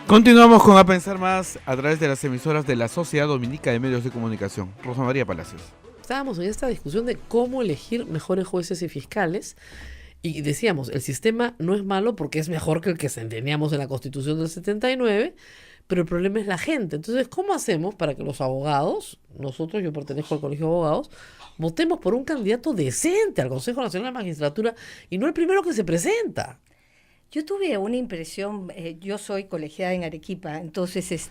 Continuamos con A Pensar Más a través de las emisoras de la Sociedad Dominica de Medios de Comunicación. Rosa María Palacios. Estábamos en esta discusión de cómo elegir mejores jueces y fiscales y decíamos, el sistema no es malo porque es mejor que el que teníamos en la Constitución del 79, pero el problema es la gente. Entonces, ¿cómo hacemos para que los abogados, nosotros, yo pertenezco al Colegio de Abogados, votemos por un candidato decente al Consejo Nacional de Magistratura y no el primero que se presenta? Yo tuve una impresión, yo soy colegiada en Arequipa, entonces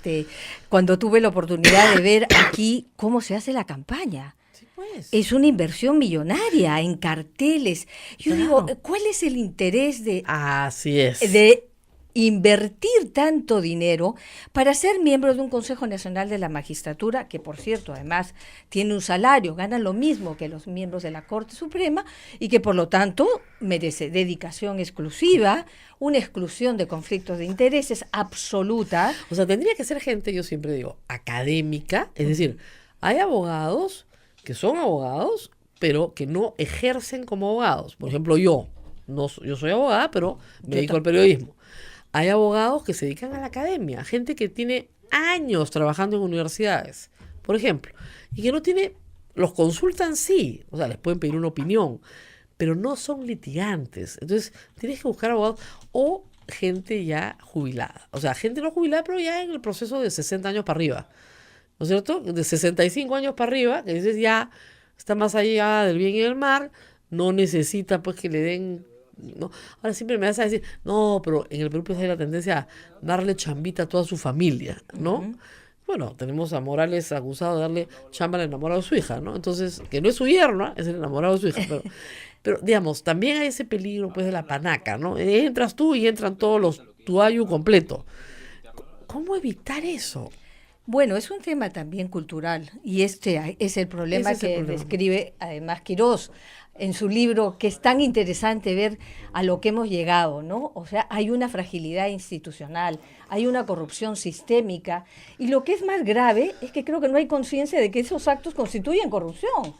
cuando tuve la oportunidad de ver aquí cómo se hace la campaña, Sí, pues. es una inversión millonaria en carteles. Yo digo, ¿cuál es el interés Así es. de invertir tanto dinero para ser miembro de un Consejo Nacional de la Magistratura, que por cierto además tiene un salario, gana lo mismo que los miembros de la Corte Suprema y que por lo tanto merece dedicación exclusiva, una exclusión de conflictos de intereses absoluta? O sea, tendría que ser gente, yo siempre digo, académica, es decir, hay abogados que son abogados, pero que no ejercen como abogados. Por ejemplo, yo soy abogada, pero me dedico al periodismo. Hay abogados que se dedican a la academia, gente que tiene años trabajando en universidades, por ejemplo, y que no tiene, los consultan sí, o sea, les pueden pedir una opinión, pero no son litigantes. Entonces, tienes que buscar abogados o gente ya jubilada, o sea, gente no jubilada, pero ya en el proceso de 60 años para arriba, ¿no es cierto? De 65 años para arriba, que dices ya está más allá del bien y del mal, no necesita pues que le den... No, ahora siempre me vas a decir, no, pero en el Perú pues hay la tendencia a darle chambita a toda su familia, ¿no? Uh-huh. Bueno, tenemos a Morales acusado de darle chamba al enamorado de su hija, ¿no? Entonces, que no es su yerno, es el enamorado de su hija, pero digamos, también hay ese peligro pues de la panaca, ¿no? Entras tú y entran todos los tuayu completo. ¿Cómo evitar eso? Bueno, es un tema también cultural y este es el problema Ese es el que problema. describe además Quirós en su libro, que es tan interesante ver a lo que hemos llegado, ¿no? O sea, hay una fragilidad institucional, hay una corrupción sistémica y lo que es más grave es que creo que no hay conciencia de que esos actos constituyen corrupción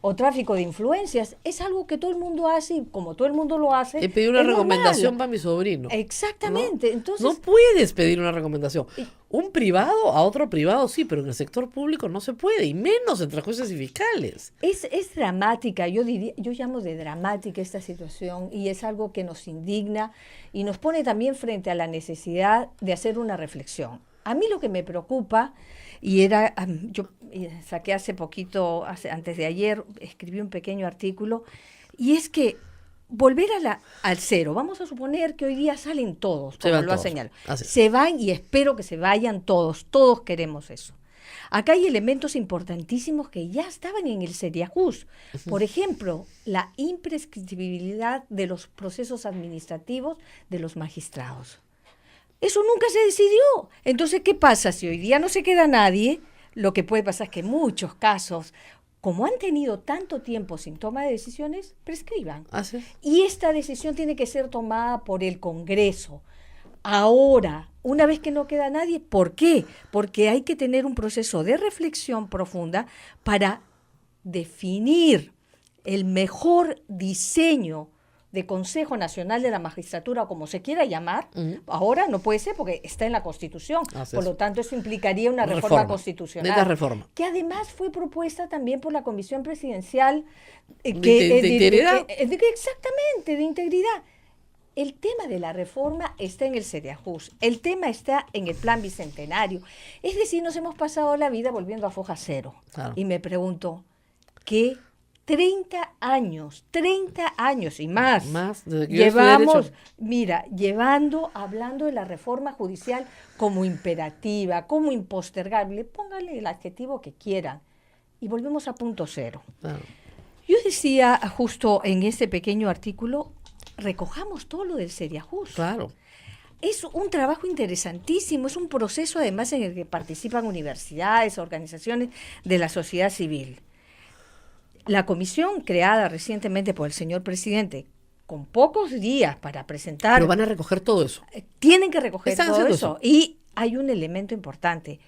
o tráfico de influencias. Es algo que todo el mundo hace y como todo el mundo lo hace, He pedido una es normal. recomendación para mi sobrino. Exactamente. ¿No? Entonces, No puedes pedir una recomendación. Un privado a otro privado sí, pero en el sector público no se puede, y menos entre jueces y fiscales. es dramática, yo llamo de dramática esta situación y es algo que nos indigna y nos pone también frente a la necesidad de hacer una reflexión. A mí lo que me preocupa, yo saqué hace poquito, antes de ayer, escribí un pequeño artículo, y es que volver al cero, vamos a suponer que hoy día salen todos, como lo ha señalado, se van y espero que se vayan todos queremos eso. Acá hay elementos importantísimos que ya estaban en el Seriajus. Por ejemplo, la imprescriptibilidad de los procesos administrativos de los magistrados. Eso nunca se decidió. Entonces, ¿qué pasa? Si hoy día no se queda nadie, lo que puede pasar es que muchos casos, como han tenido tanto tiempo sin toma de decisiones, prescriban. ¿Sí? Y esta decisión tiene que ser tomada por el Congreso. Ahora, una vez que no queda nadie, ¿por qué? Porque hay que tener un proceso de reflexión profunda para definir el mejor diseño de Consejo Nacional de la Magistratura, o como se quiera llamar. Ahora no puede ser porque está en la Constitución. Por lo tanto, eso implicaría una reforma constitucional. Reforma. Que además fue propuesta también por la Comisión Presidencial de integridad. Exactamente, de integridad. El tema de la reforma está en el Seriajus, el tema está en el Plan Bicentenario. Es decir, nos hemos pasado la vida volviendo a foja cero. Claro. Y me pregunto, ¿qué 30 años y más desde que llevamos, hablando de la reforma judicial como imperativa, como impostergable, pónganle el adjetivo que quieran, y volvemos a punto cero. Claro. Yo decía justo en ese pequeño artículo, recojamos todo lo del Seriajus. Claro. Es un trabajo interesantísimo, es un proceso además en el que participan universidades, organizaciones de la sociedad civil. La comisión creada recientemente por el señor presidente, con pocos días para presentar... Pero van a recoger todo eso. Tienen que recoger Están todo haciendo eso. Y hay un elemento importante.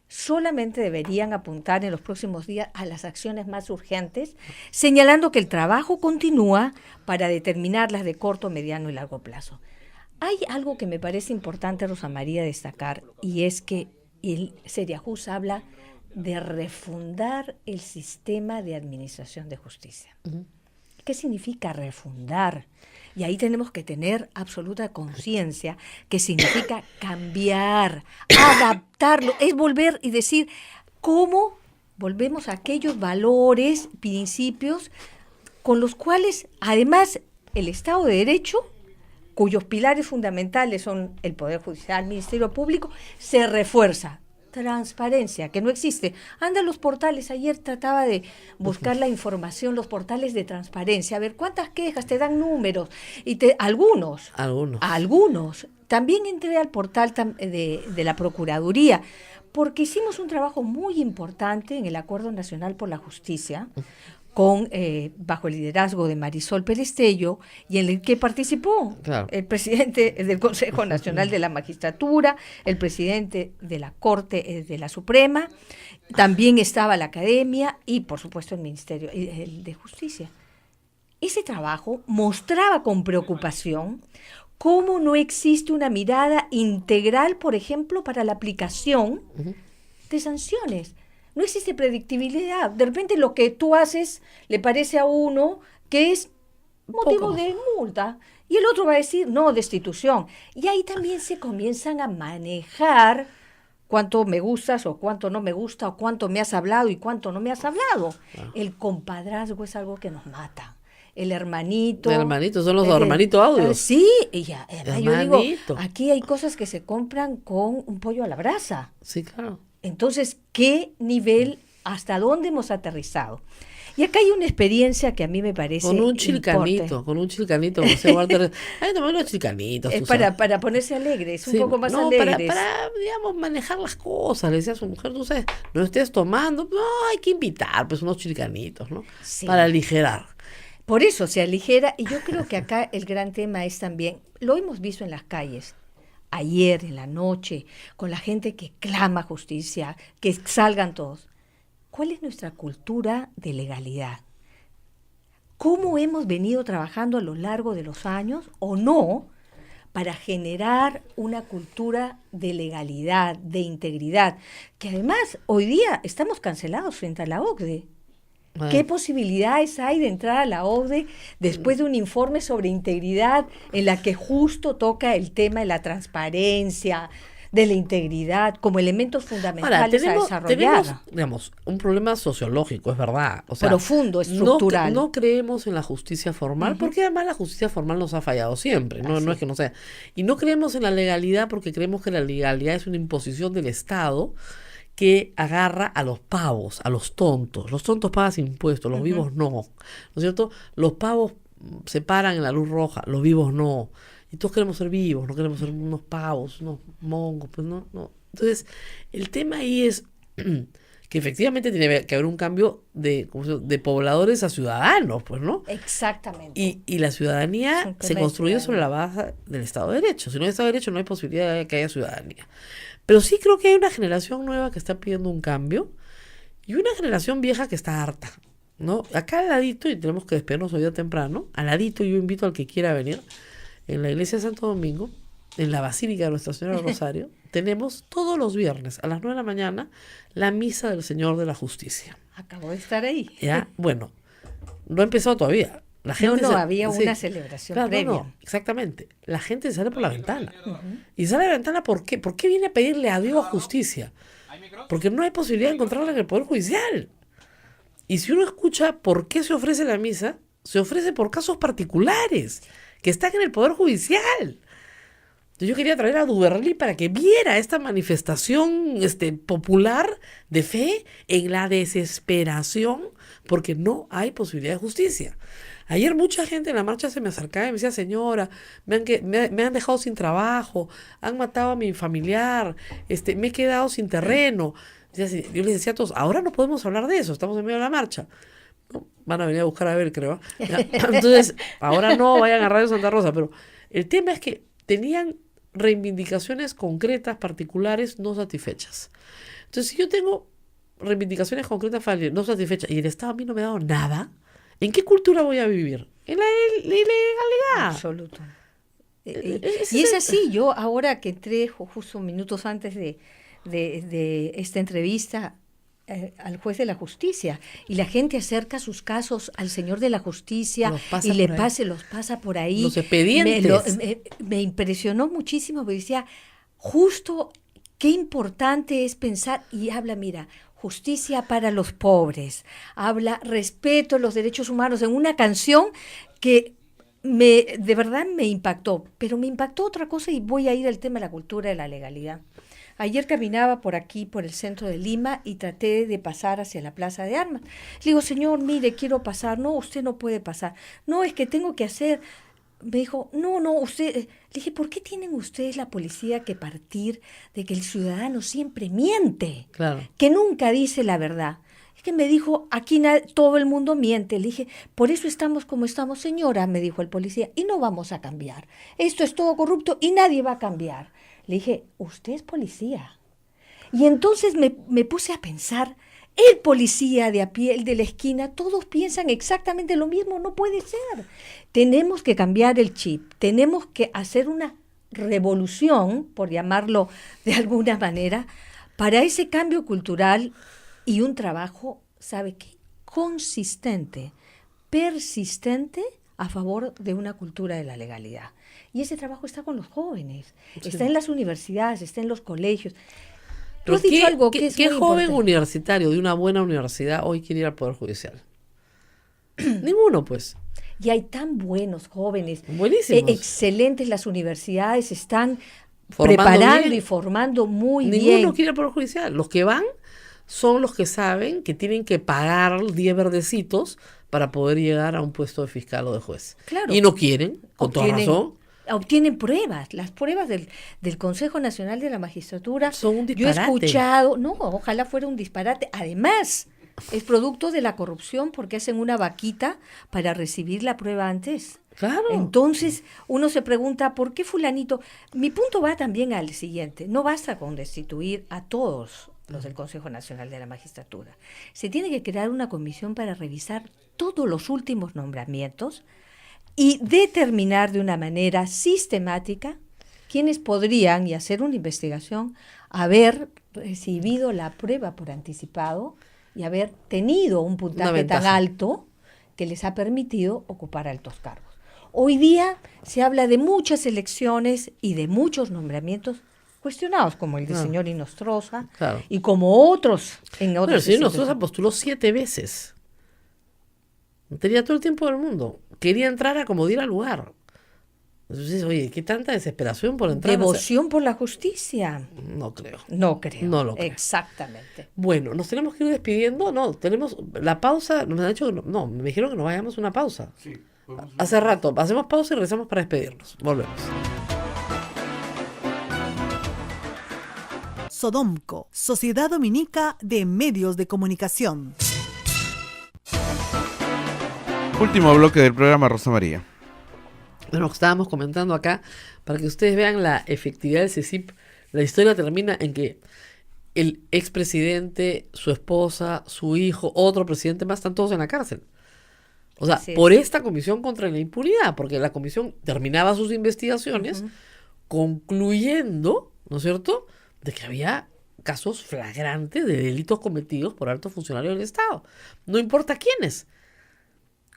Solamente deberían apuntar en los próximos días a las acciones más urgentes, señalando que el trabajo continúa para determinarlas de corto, mediano y largo plazo. Hay algo que me parece importante, Rosa María, destacar, y es que el Seriajus habla de refundar el sistema de administración de justicia. ¿Qué significa refundar? Y ahí tenemos que tener absoluta conciencia que significa cambiar, adaptarlo, es volver y decir cómo volvemos a aquellos valores, principios con los cuales además el Estado de Derecho, cuyos pilares fundamentales son el Poder Judicial, el Ministerio Público, se refuerza. Transparencia, que no existe. Anda a los portales, ayer trataba de buscar la información, los portales de transparencia, a ver cuántas quejas, te dan números, y algunos. También entré al portal de la Procuraduría, porque hicimos un trabajo muy importante en el Acuerdo Nacional por la Justicia, bajo el liderazgo de Marisol Perestello, y en el que participó el presidente del Consejo Nacional de la Magistratura, el presidente de la Corte de la Suprema, también estaba la Academia y, por supuesto, el Ministerio de Justicia. Ese trabajo mostraba con preocupación cómo no existe una mirada integral, por ejemplo, para la aplicación de sanciones. No existe predictibilidad. De repente lo que tú haces le parece a uno que es motivo de multa y el otro va a decir no, destitución. Y ahí también se comienzan a manejar cuánto me gustas o cuánto no me gusta o cuánto me has hablado y cuánto no me has hablado. El compadrazgo es algo que nos mata. El hermanito. Son los hermanitos audios. Sí, y ya, yo digo, aquí hay cosas que se compran con un pollo a la brasa. Sí, claro. Entonces, ¿qué nivel, hasta dónde hemos aterrizado? Y acá hay una experiencia que a mí me parece con un chilcanito, José Walter. Hay tomar unos chilcanitos. Para ponerse alegres, un poco más alegres. Para, digamos, manejar las cosas. Le decía a su mujer, tú sabes, no estés tomando, no, hay que invitar, pues unos chilcanitos, ¿no? Sí. Para aligerar. Por eso se aligera, y yo creo que acá el gran tema es también, lo hemos visto en las calles, ayer, en la noche, con la gente que clama justicia, que salgan todos. ¿Cuál es nuestra cultura de legalidad? ¿Cómo hemos venido trabajando a lo largo de los años o no para generar una cultura de legalidad, de integridad? Que además hoy día estamos cancelados frente a la OCDE. ¿Qué posibilidades hay de entrar a la OCDE después de un informe sobre integridad en la que justo toca el tema de la transparencia, de la integridad, como elementos fundamentales a desarrollar? Tenemos, digamos, un problema sociológico, es verdad. O sea, profundo, estructural. No creemos en la justicia formal, porque además la justicia formal nos ha fallado siempre, no es que no sea. Y no creemos en la legalidad porque creemos que la legalidad es una imposición del Estado que agarra a los pavos, a los tontos. Los tontos pagan impuestos, los vivos no. ¿No es cierto? Los pavos se paran en la luz roja, los vivos no. Y todos queremos ser vivos, no queremos ser unos pavos, unos mongos, pues no. Entonces, el tema ahí es que efectivamente tiene que haber un cambio de pobladores a ciudadanos, pues, ¿no? Exactamente. Y la ciudadanía se construye sobre la base del Estado de Derecho. Si no hay Estado de Derecho, no hay posibilidad de que haya ciudadanía. Pero sí creo que hay una generación nueva que está pidiendo un cambio y una generación vieja que está harta, ¿no? Acá al ladito, y tenemos que despedirnos hoy día temprano, al ladito yo invito al que quiera venir, en la iglesia de Santo Domingo, en la Basílica de Nuestra Señora del Rosario, tenemos todos los viernes a las 9 de la mañana la Misa del Señor de la Justicia. Acabo de estar ahí. Ya, bueno, no ha empezado todavía. La gente había una celebración previa. No, exactamente. La gente sale por la ventana. Y sale a la ventana, ¿por qué? ¿Por qué viene a pedirle a Dios justicia? Porque no hay posibilidad de encontrarla en el Poder Judicial. Y si uno escucha por qué se ofrece la misa, se ofrece por casos particulares que están en el Poder Judicial. Yo quería traer a Duberly para que viera esta manifestación popular de fe en la desesperación porque no hay posibilidad de justicia. Ayer mucha gente en la marcha se me acercaba y me decía, señora, me han dejado van han matado a mi familiar, me he quedado sin terreno. Yo les decía a todos, ahora no podemos hablar de eso, estamos en medio de la marcha. No, van a venir a buscar a ver, creo. Entonces, ahora no vayan a Radio Santa Rosa, pero el tema es que tenían reivindicaciones concretas, particulares, no satisfechas. Entonces, si yo tengo reivindicaciones concretas no satisfechas y el Estado a mí no me ha dado nada, ¿en qué cultura voy a vivir? En la ilegalidad. Absoluto. Y es así. Yo ahora que entré justo minutos antes de esta entrevista al juez de la justicia, y la gente acerca sus casos al señor de la justicia y los pasa por ahí. Los expedientes. Me impresionó muchísimo, porque decía, justo qué importante es pensar, y habla, mira, justicia para los pobres, habla respeto a los derechos humanos, en una canción que de verdad me impactó. Pero me impactó otra cosa, y voy a ir al tema de la cultura de la legalidad. Ayer caminaba por aquí, por el centro de Lima, y traté de pasar hacia la Plaza de Armas. Le digo, señor, mire, quiero pasar. No, usted no puede pasar. No, es que tengo que hacer. Me dijo, no, usted. Le dije, ¿por qué tienen ustedes, la policía, que partir de que el ciudadano siempre miente? Claro. Que nunca dice la verdad. Es que me dijo, aquí todo el mundo miente. Le dije, por eso estamos como estamos, señora, me dijo el policía, y no vamos a cambiar. Esto es todo corrupto y nadie va a cambiar. Le dije, usted es policía. Y entonces me puse a pensar, el policía de a pie, el de la esquina, todos piensan exactamente lo mismo. No puede ser. Tenemos que cambiar el chip. Tenemos que hacer una revolución, por llamarlo de alguna manera, para ese cambio cultural, y un trabajo, ¿sabe qué? Consistente, persistente, a favor de una cultura de la legalidad. Y ese trabajo está con los jóvenes, está en las universidades, está en los colegios. Tú has dicho algo que es muy ¿qué joven importante. universitario de una buena universidad hoy quiere ir al Poder Judicial? Ninguno, pues. Y hay tan buenos jóvenes, Buenísimos. excelentes. Las universidades están Formando preparando bien. y formando muy Ninguno bien. quiere ir al Poder Judicial. Los que van son los que saben que tienen que pagar 10 verdecitos para poder llegar a un puesto de fiscal o de juez. Claro. Y no quieren, con toda razón. Obtienen pruebas. Las pruebas del Consejo Nacional de la Magistratura. Son un Yo he disparate. escuchado, no, ojalá fuera un disparate. Además, es producto de la corrupción, porque hacen una vaquita para recibir la prueba antes. Claro. Entonces, uno se pregunta, ¿por qué fulanito? Mi punto va también al siguiente. No basta con destituir a todos los del Consejo Nacional de la Magistratura. Se tiene que crear una comisión para revisar todos los últimos nombramientos y determinar de una manera sistemática quiénes podrían, y hacer una investigación, haber recibido la prueba por anticipado y haber tenido un puntaje tan alto que les ha permitido ocupar altos cargos. Hoy día se habla de muchas elecciones y de muchos nombramientos cuestionados, como el del señor Inostroza, y como otros en otros. Bueno, el señor Inostroza postuló 7 veces. Tenía todo el tiempo del mundo. Quería entrar a como diera lugar. Entonces, oye, ¿qué tanta desesperación por entrar? Devoción por la justicia. No creo. No creo. No lo creo. Exactamente. Bueno, nos tenemos que ir despidiendo. No, tenemos la pausa. Nos han dicho que no, me dijeron que nos vayamos a una pausa. Sí. Hace rato. Hacemos pausa y regresamos para despedirnos. Volvemos. Sodomco, Sociedad Dominica de Medios de Comunicación. Último bloque del programa, Rosa María. Bueno, estábamos comentando acá, para que ustedes vean la efectividad del CECIP. La historia termina en que el expresidente, su esposa, su hijo, otro presidente más, están todos en la cárcel. O sea, por esta comisión contra la impunidad, porque la comisión terminaba sus investigaciones concluyendo, ¿no es cierto?, de que había casos flagrantes de delitos cometidos por altos funcionarios del Estado. No importa quiénes.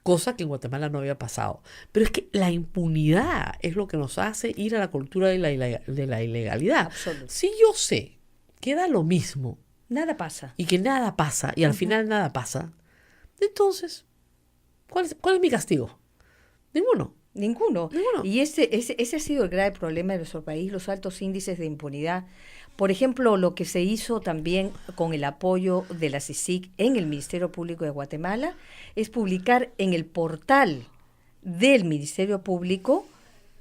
Cosa que en Guatemala no había pasado. Pero es que la impunidad es lo que nos hace ir a la cultura de la ilegalidad. Absoluto. Si yo sé que da lo mismo Nada pasa. y que nada pasa y al final nada pasa, entonces, ¿cuál es mi castigo? Ninguno. Ninguno. Ninguno. Y ese ha sido el grave problema de nuestro país, los altos índices de impunidad. Por ejemplo, lo que se hizo también con el apoyo de la CICIG en el Ministerio Público de Guatemala es publicar en el portal del Ministerio Público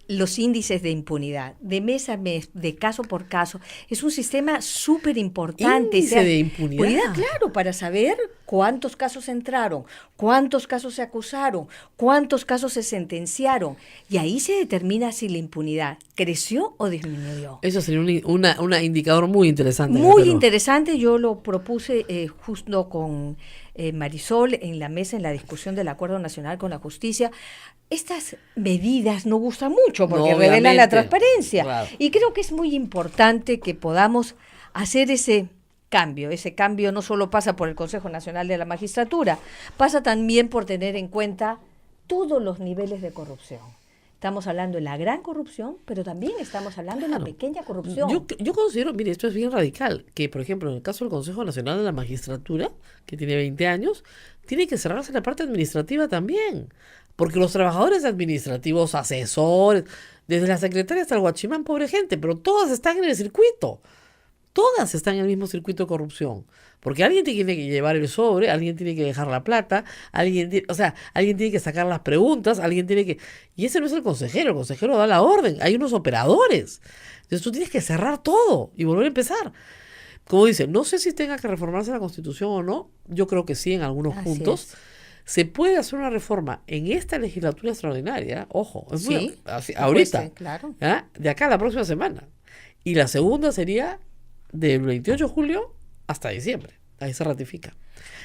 los índices de impunidad, de mes a mes, de caso por caso. Es un sistema súper importante. Índice de impunidad. Claro, para saber cuántos casos entraron, cuántos casos se acusaron, cuántos casos se sentenciaron. Y ahí se determina si la impunidad creció o disminuyó. Eso sería un indicador muy interesante. Muy interesante. Yo lo propuse justo con Marisol, en la mesa, en la discusión del Acuerdo Nacional con la Justicia. Estas medidas no gustan mucho porque No, revelan la obviamente, transparencia. claro. Y creo que es muy importante que podamos hacer ese cambio. Ese cambio no solo pasa por el Consejo Nacional de la Magistratura, pasa también por tener en cuenta todos los niveles de corrupción. Estamos hablando de la gran corrupción, pero también estamos hablando de la Claro. pequeña corrupción. Yo considero, mire, esto es bien radical, que por ejemplo en el caso del Consejo Nacional de la Magistratura, que tiene 20 años, tiene que cerrarse la parte administrativa también, porque los trabajadores administrativos, asesores, desde la secretaria hasta el guachimán, pobre gente, pero todas están en el circuito. Todas están en el mismo circuito de corrupción. Porque alguien tiene que llevar el sobre, alguien tiene que dejar la plata, alguien tiene que sacar las preguntas, alguien tiene que... Y ese no es el consejero da la orden, hay unos operadores. Entonces tú tienes que cerrar todo y volver a empezar. Como dice, no sé si tenga que reformarse la Constitución o no, yo creo que sí en algunos Así puntos. es. Se puede hacer una reforma en esta legislatura extraordinaria, ojo, es muy- Sí, así, por ahorita, supuesto, claro. ¿ah? De acá a la próxima semana. Y la segunda sería del 28 de julio hasta diciembre. Ahí se ratifica.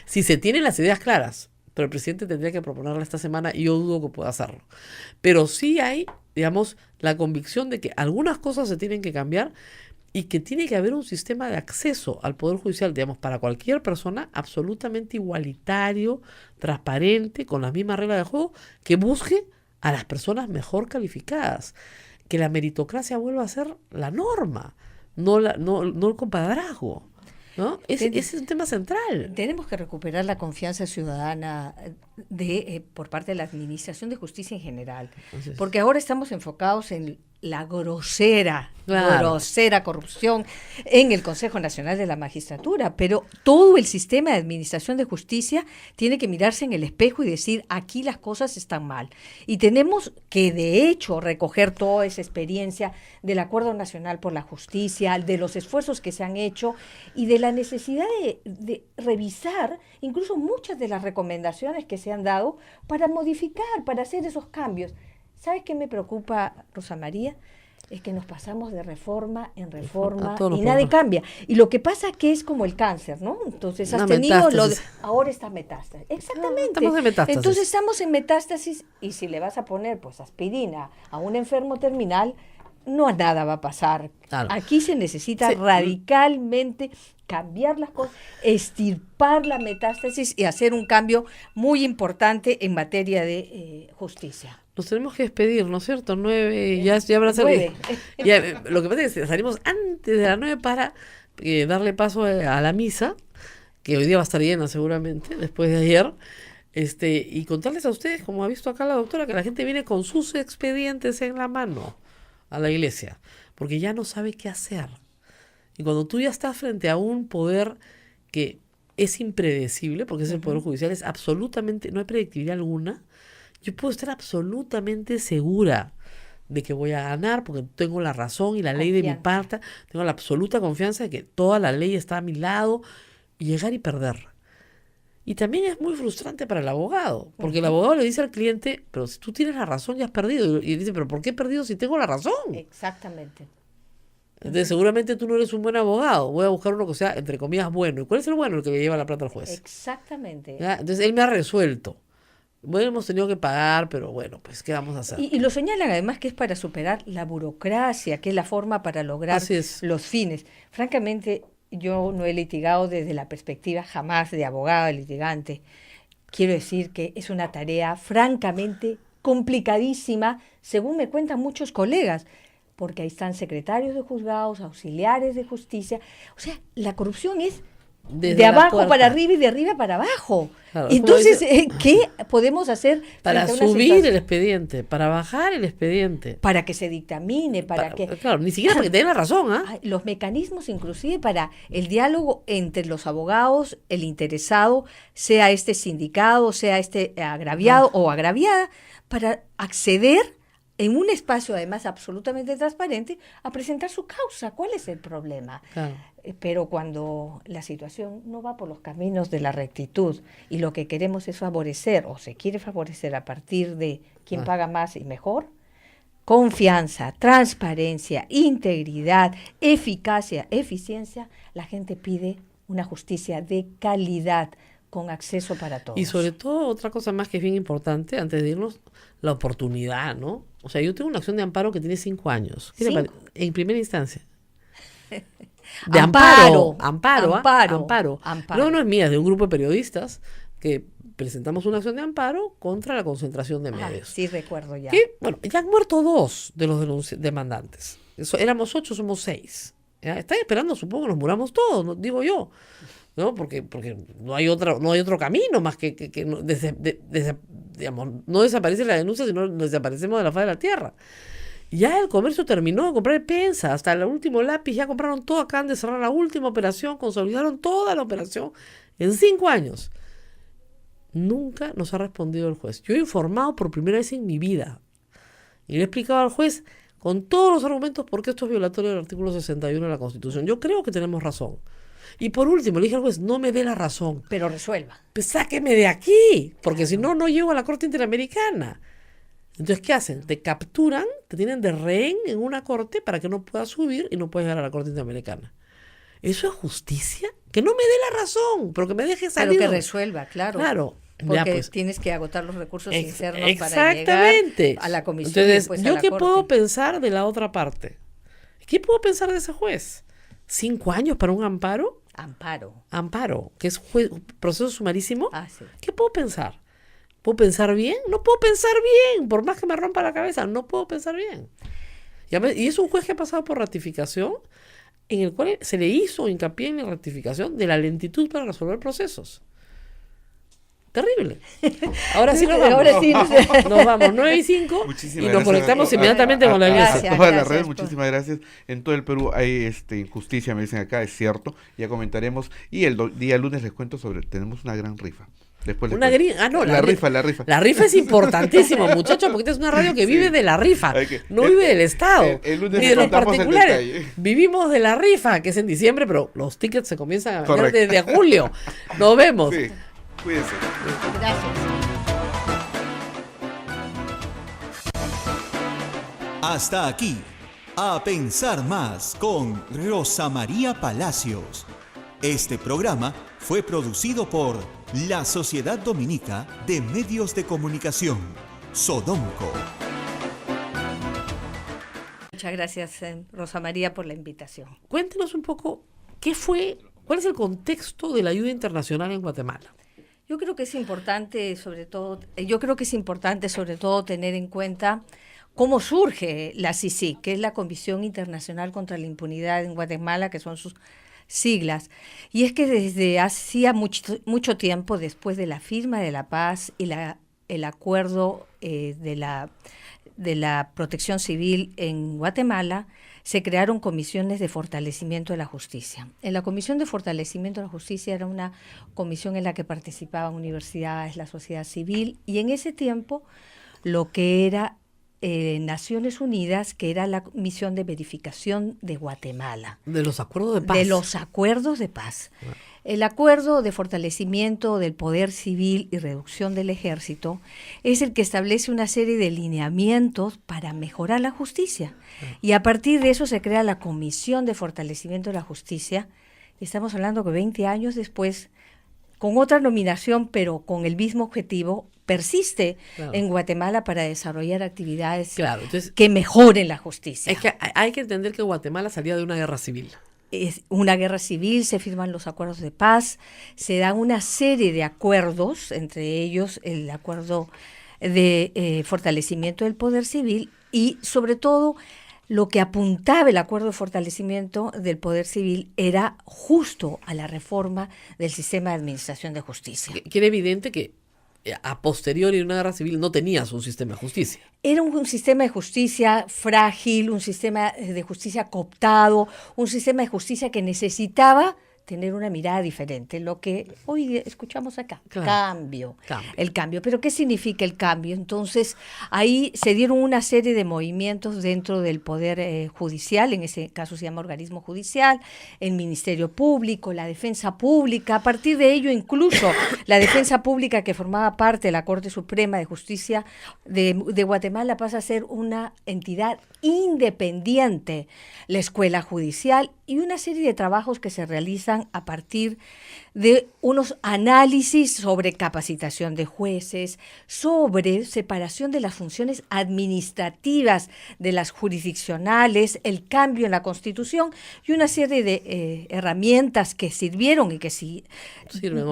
Si se tienen las ideas claras, pero el presidente tendría que proponerla esta semana y yo dudo que pueda hacerlo. Pero sí hay, digamos, la convicción de que algunas cosas se tienen que cambiar y que tiene que haber un sistema de acceso al Poder Judicial, digamos, para cualquier persona absolutamente igualitario, transparente, con las mismas reglas de juego, que busque a las personas mejor calificadas. Que la meritocracia vuelva a ser la norma, no el compadrazgo, ¿no? Ese es un tema central. Tenemos que recuperar la confianza ciudadana por parte de la Administración de Justicia en general, Así es. porque ahora estamos enfocados en la grosera corrupción en el Consejo Nacional de la Magistratura, pero todo el sistema de administración de justicia tiene que mirarse en el espejo y decir, aquí las cosas están mal. Y tenemos que, de hecho, recoger toda esa experiencia del Acuerdo Nacional por la Justicia, de los esfuerzos que se han hecho y de la necesidad de revisar incluso muchas de las recomendaciones que se han dado para modificar, para hacer esos cambios. ¿Sabes qué me preocupa, Rosa María? Es que nos pasamos de reforma en reforma A todos y los nada problemas. cambia. Y lo que pasa es que es como el cáncer, ¿no? Entonces has Una tenido metástasis. ahora está metástasis. Exactamente. Estamos en metástasis. Entonces estamos en metástasis y si le vas a poner pues aspirina a un enfermo terminal, no nada va a pasar. Claro. Aquí se necesita Sí. radicalmente cambiar las cosas, extirpar la metástasis y hacer un cambio muy importante en materia de justicia. Nos tenemos que despedir, ¿no es cierto? 9, ya habrá salido. 9. Ya, lo que pasa es que salimos antes de las 9 para darle paso a la misa, que hoy día va a estar llena seguramente, después de ayer, y contarles a ustedes, como ha visto acá la doctora, que la gente viene con sus expedientes en la mano a la iglesia, porque ya no sabe qué hacer. Y cuando tú ya estás frente a un poder que es impredecible, porque es el Poder Judicial, es absolutamente, no hay predictibilidad alguna, yo puedo estar absolutamente segura de que voy a ganar porque tengo la razón y la ley de mi Confianza. parte, tengo la absoluta confianza de que toda la ley está a mi lado y llegar y perder. Y también es muy frustrante para el abogado, porque el abogado le dice al cliente, pero si tú tienes la razón ya has perdido. Y dice, pero ¿por qué he perdido si tengo la razón? Exactamente. Entonces seguramente tú no eres un buen abogado, voy a buscar uno que sea, entre comillas, bueno. ¿Y cuál es el bueno? El que le lleva la plata al juez. Exactamente. ¿Ya? Entonces él me ha resuelto. Bueno, hemos tenido que pagar, pero bueno, pues ¿qué vamos a hacer? Y lo señalan además que es para superar la burocracia, que es la forma para lograr Así es. los fines. Francamente, yo no he litigado desde la perspectiva jamás de abogado litigante. Quiero decir que es una tarea francamente complicadísima, según me cuentan muchos colegas, porque ahí están secretarios de juzgados, auxiliares de justicia. O sea, la corrupción es Desde de la abajo puerta. para arriba y de arriba para abajo. Claro, es como Entonces, dice- ¿qué podemos hacer Para frente a una subir situación? el expediente, para bajar el expediente. Para que se dictamine, para que... Claro, ni siquiera para que te den la razón, ¿ah? Ay, los mecanismos inclusive para el diálogo entre los abogados, el interesado, sea este sindicado, sea este agraviado o agraviada, para acceder en un espacio además absolutamente transparente a presentar su causa. ¿Cuál es el problema? Claro. Pero cuando la situación no va por los caminos de la rectitud y lo que queremos es favorecer o se quiere favorecer a partir de quién paga más y mejor, confianza, transparencia, integridad, eficacia, eficiencia, la gente pide una justicia de calidad, con acceso para todos. Y sobre todo, otra cosa más que es bien importante, antes de irnos, la oportunidad, ¿no? O sea, yo tengo una acción de amparo que tiene 5 años. ¿Qué le ¿5? parece? En primera instancia. De Amparo. amparo. Amparo. No es mía, es de un grupo de periodistas que presentamos una acción de amparo contra la concentración de medios. Sí, recuerdo ya. Que, bueno, ya han muerto 2 de los demandantes. Éramos 8, somos 6. ¿Ya? Están esperando, supongo que nos muramos todos, digo yo. ¿No? Porque no hay otro camino más que digamos, no desaparece la denuncia, sino desaparecemos de la faz de la tierra. Ya el comercio terminó de comprar pensa, hasta el último lápiz ya compraron todo, acaban de cerrar la última operación, consolidaron toda la operación en 5 años. Nunca nos ha respondido el juez. Yo he informado por primera vez en mi vida y le he explicado al juez con todos los argumentos por qué esto es violatorio del artículo 61 de la Constitución. Yo creo que tenemos razón. Y por último, le dije al juez, no me dé la razón. Pero resuelva. Pues sáqueme de aquí, porque si no, no llego a la Corte Interamericana. Entonces, ¿qué hacen? Te capturan, te tienen de rehén en una corte para que no puedas subir y no puedes llegar a la Corte Interamericana. ¿Eso es justicia? Que no me dé la razón, pero que me deje salir. Pero que resuelva, claro. Claro. Porque Ya, pues. tienes que agotar los recursos internos Exactamente. para llegar a la comisión. Entonces, y después a ¿yo la qué corte. puedo pensar de la otra parte? ¿Qué puedo pensar de ese juez? 5 años para un amparo. Amparo, que es proceso sumarísimo. Sí. ¿Qué puedo pensar? ¿Puedo pensar bien? No puedo pensar bien, por más que me rompa la cabeza, no puedo pensar bien. Y es un juez que ha pasado por ratificación, en el cual se le hizo hincapié en la ratificación de la lentitud para resolver procesos. Terrible. Ahora sí nos vamos. Ahora sí nos vamos 9:05 y nos conectamos inmediatamente con la Gracias. iglesia. Todas las redes, muchísimas gracias. En todo el Perú hay injusticia, me dicen acá, es cierto. Ya comentaremos. Y el día lunes les cuento tenemos una gran rifa. Después La rifa. La rifa es importantísima, muchachos, porque esta es una radio que vive de la rifa, no vive del Estado, el lunes ni de los contamos el particulares. detalle. Vivimos de la rifa, que es en diciembre, pero los tickets se comienzan a vender Correcto. desde julio. Nos vemos. Sí, cuídense. Gracias. Hasta aquí, A Pensar Más con Rosa María Palacios. Este programa fue producido por la Sociedad Dominica de Medios de Comunicación, Sodomco. Muchas gracias, Rosa María, por la invitación. Cuéntenos un poco, ¿cuál es el contexto de la ayuda internacional en Guatemala? Yo creo que es importante, sobre todo tener en cuenta cómo surge la CICIG, que es la Comisión Internacional contra la Impunidad en Guatemala, que son sus siglas. Y es que desde hacía mucho tiempo, después de la firma de la paz y el acuerdo de la protección civil en Guatemala, se crearon comisiones de fortalecimiento de la justicia. En la Comisión de Fortalecimiento de la Justicia era una comisión en la que participaban universidades, la sociedad civil, y en ese tiempo lo que era Naciones Unidas, que era la misión de verificación de Guatemala. De los acuerdos de paz. De los acuerdos de paz. El acuerdo de fortalecimiento del poder civil y reducción del ejército es el que establece una serie de lineamientos para mejorar la justicia. Y a partir de eso se crea la Comisión de Fortalecimiento de la Justicia. Estamos hablando que 20 años después, con otra nominación, pero con el mismo objetivo, persiste en Guatemala para desarrollar actividades que mejoren la justicia. Es que hay que entender que Guatemala salía de una guerra civil. Es una guerra civil, se firman los acuerdos de paz, se dan una serie de acuerdos, entre ellos el acuerdo de fortalecimiento del poder civil y sobre todo lo que apuntaba el acuerdo de fortalecimiento del poder civil era justo a la reforma del sistema de administración de justicia. Que era evidente que a posteriori de una guerra civil no tenías un sistema de justicia. Era un sistema de justicia frágil, un sistema de justicia cooptado, un sistema de justicia que necesitaba tener una mirada diferente, lo que hoy escuchamos acá, cambio. El cambio. ¿Pero qué significa el cambio? Entonces, ahí se dieron una serie de movimientos dentro del Poder Judicial, en ese caso se llama organismo judicial, el Ministerio Público, la Defensa Pública, a partir de ello incluso la Defensa Pública que formaba parte de la Corte Suprema de Justicia de Guatemala pasa a ser una entidad independiente, la Escuela Judicial y una serie de trabajos que se realizan realizan a partir de unos análisis sobre capacitación de jueces, sobre separación de las funciones administrativas de las jurisdiccionales, el cambio en la Constitución y una serie de herramientas que sirvieron y que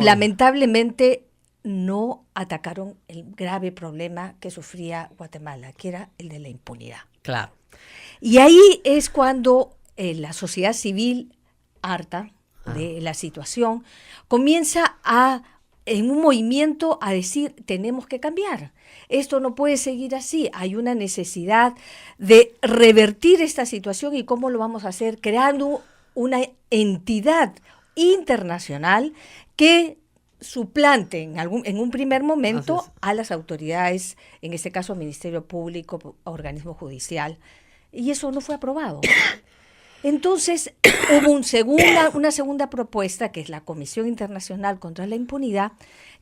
lamentablemente no atacaron el grave problema que sufría Guatemala, que era el de la impunidad. Claro. Y ahí es cuando la sociedad civil, harta de la situación, comienza en un movimiento a decir, tenemos que cambiar. Esto no puede seguir así. Hay una necesidad de revertir esta situación. ¿Y cómo lo vamos a hacer? Creando una entidad internacional que suplante en un primer momento a las autoridades, en este caso Ministerio Público, organismo judicial, y eso no fue aprobado. Entonces hubo una segunda propuesta, que es la Comisión Internacional contra la Impunidad,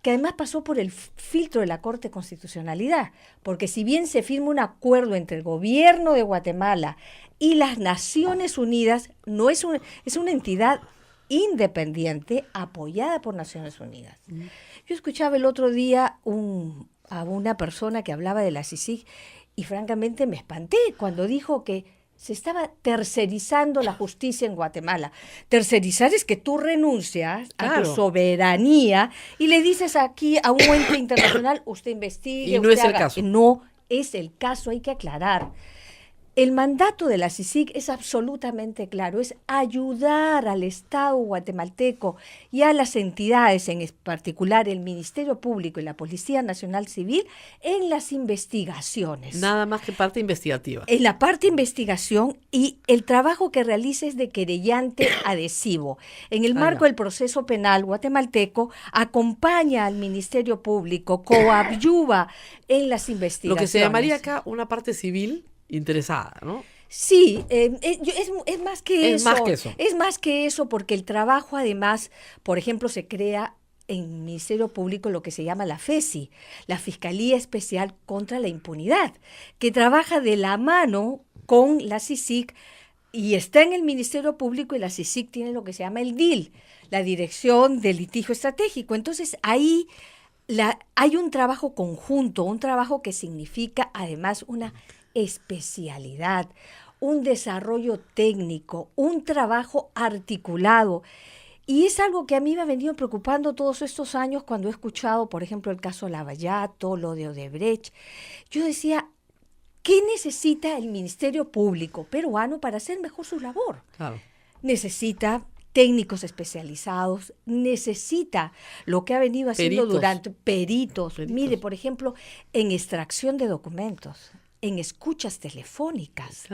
que además pasó por el filtro de la Corte de Constitucionalidad, porque si bien se firma un acuerdo entre el gobierno de Guatemala y las Naciones Unidas, no es una entidad independiente apoyada por Naciones Unidas. Yo escuchaba el otro día a una persona que hablaba de la CICIG y francamente me espanté cuando dijo que se estaba tercerizando la justicia en Guatemala. Tercerizar es que tú renuncias a tu soberanía y le dices aquí a un ente internacional, usted investigue, y no es el caso. No es el caso, hay que aclarar. El mandato de la CICIG es absolutamente claro, es ayudar al Estado guatemalteco y a las entidades, en particular el Ministerio Público y la Policía Nacional Civil, en las investigaciones. Nada más que parte investigativa. En la parte investigación, y el trabajo que realiza es de querellante adhesivo. En el marco del proceso penal guatemalteco, acompaña al Ministerio Público, coadyuva en las investigaciones. Lo que se llamaría acá una parte civil interesada, ¿no? Sí, es más que eso. Es más que eso porque el trabajo además, por ejemplo, se crea en el Ministerio Público lo que se llama la FESI, la Fiscalía Especial contra la Impunidad, que trabaja de la mano con la CICIG y está en el Ministerio Público, y la CICIG tiene lo que se llama el DIL, la Dirección de Litigio Estratégico. Entonces ahí hay un trabajo conjunto, un trabajo que significa además una especialidad, un desarrollo técnico, un trabajo articulado. Y es algo que a mí me ha venido preocupando todos estos años cuando he escuchado, por ejemplo, el caso Lavallato, lo de Odebrecht. Yo decía, ¿qué necesita el Ministerio Público peruano para hacer mejor su labor? Claro. Necesita técnicos especializados, necesita lo que ha venido haciendo durante peritos. Mire, por ejemplo, en extracción de documentos, en escuchas telefónicas,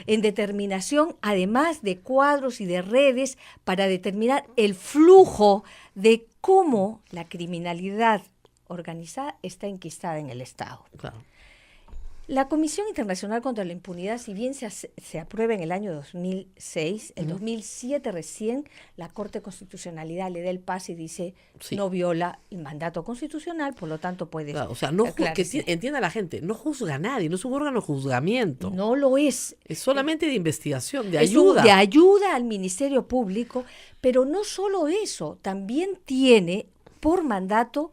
en determinación, además de cuadros y de redes, para determinar el flujo de cómo la criminalidad organizada está enquistada en el Estado. Claro. La Comisión Internacional contra la Impunidad, si bien se aprueba en el año 2006, en 2007 recién la Corte de Constitucionalidad le da el pase y dice no viola el mandato constitucional, por lo tanto puede... Claro, o sea, que entienda la gente, no juzga a nadie, no es un órgano de juzgamiento. No lo es. Es solamente de investigación, de ayuda. De ayuda al Ministerio Público, pero no solo eso, también tiene por mandato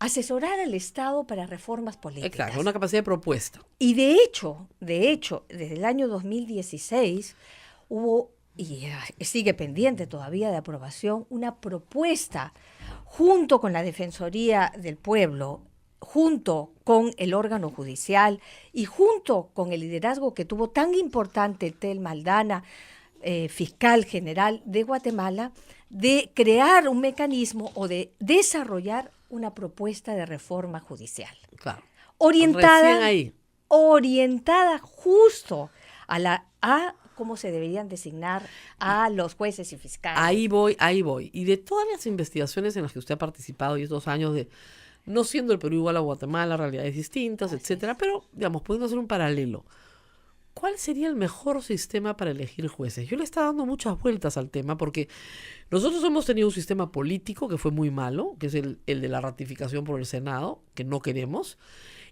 asesorar al Estado para reformas políticas. Exacto, una capacidad de propuesta. Y de hecho, desde el año 2016 hubo, y sigue pendiente todavía de aprobación, una propuesta junto con la Defensoría del Pueblo, junto con el órgano judicial y junto con el liderazgo que tuvo tan importante Tel Maldana, fiscal general de Guatemala, de crear un mecanismo o de desarrollar una propuesta de reforma judicial. Claro. Orientada justo a cómo se deberían designar a los jueces y fiscales. Ahí voy. Y de todas las investigaciones en las que usted ha participado y estos años de, no siendo el Perú igual a Guatemala, realidades distintas, etcétera, pero, digamos, pudiendo hacer un paralelo. ¿Cuál sería el mejor sistema para elegir jueces? Yo le estaba dando muchas vueltas al tema porque nosotros hemos tenido un sistema político que fue muy malo, que es el de la ratificación por el Senado, que no queremos,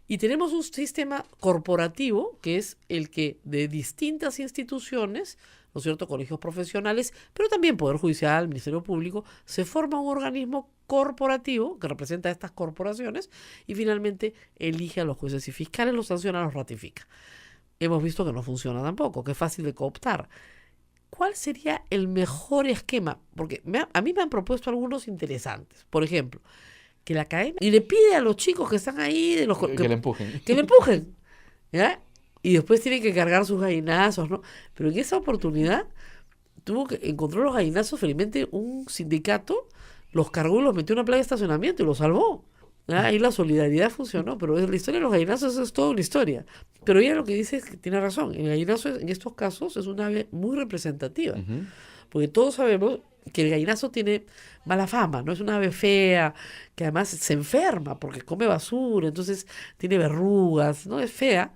y tenemos un sistema corporativo, que es el que de distintas instituciones ¿no es cierto?, colegios profesionales, pero también Poder Judicial, Ministerio Público, se forma un organismo corporativo que representa a estas corporaciones y finalmente elige a los jueces y fiscales, los sanciona, los ratifica. Hemos visto que no funciona tampoco, que es fácil de cooptar. ¿Cuál sería el mejor esquema? Porque a mí me han propuesto algunos interesantes. Por ejemplo, que la academia y le pide a los chicos que están ahí Que le empujen. que le empujen, ¿ya? Y después tienen que cargar sus gallinazos, ¿no? Pero en esa oportunidad encontró los gallinazos, felizmente un sindicato los cargó y los metió en una playa de estacionamiento y los salvó. ¿Ya? Ahí la solidaridad funcionó, pero la historia de los gallinazos es toda una historia. Pero ella lo que dice es que tiene razón. El gallinazo en estos casos es una ave muy representativa. Porque todos sabemos que el gallinazo tiene mala fama, ¿no? Es una ave fea, que además se enferma porque come basura, entonces tiene verrugas, ¿no? Es fea,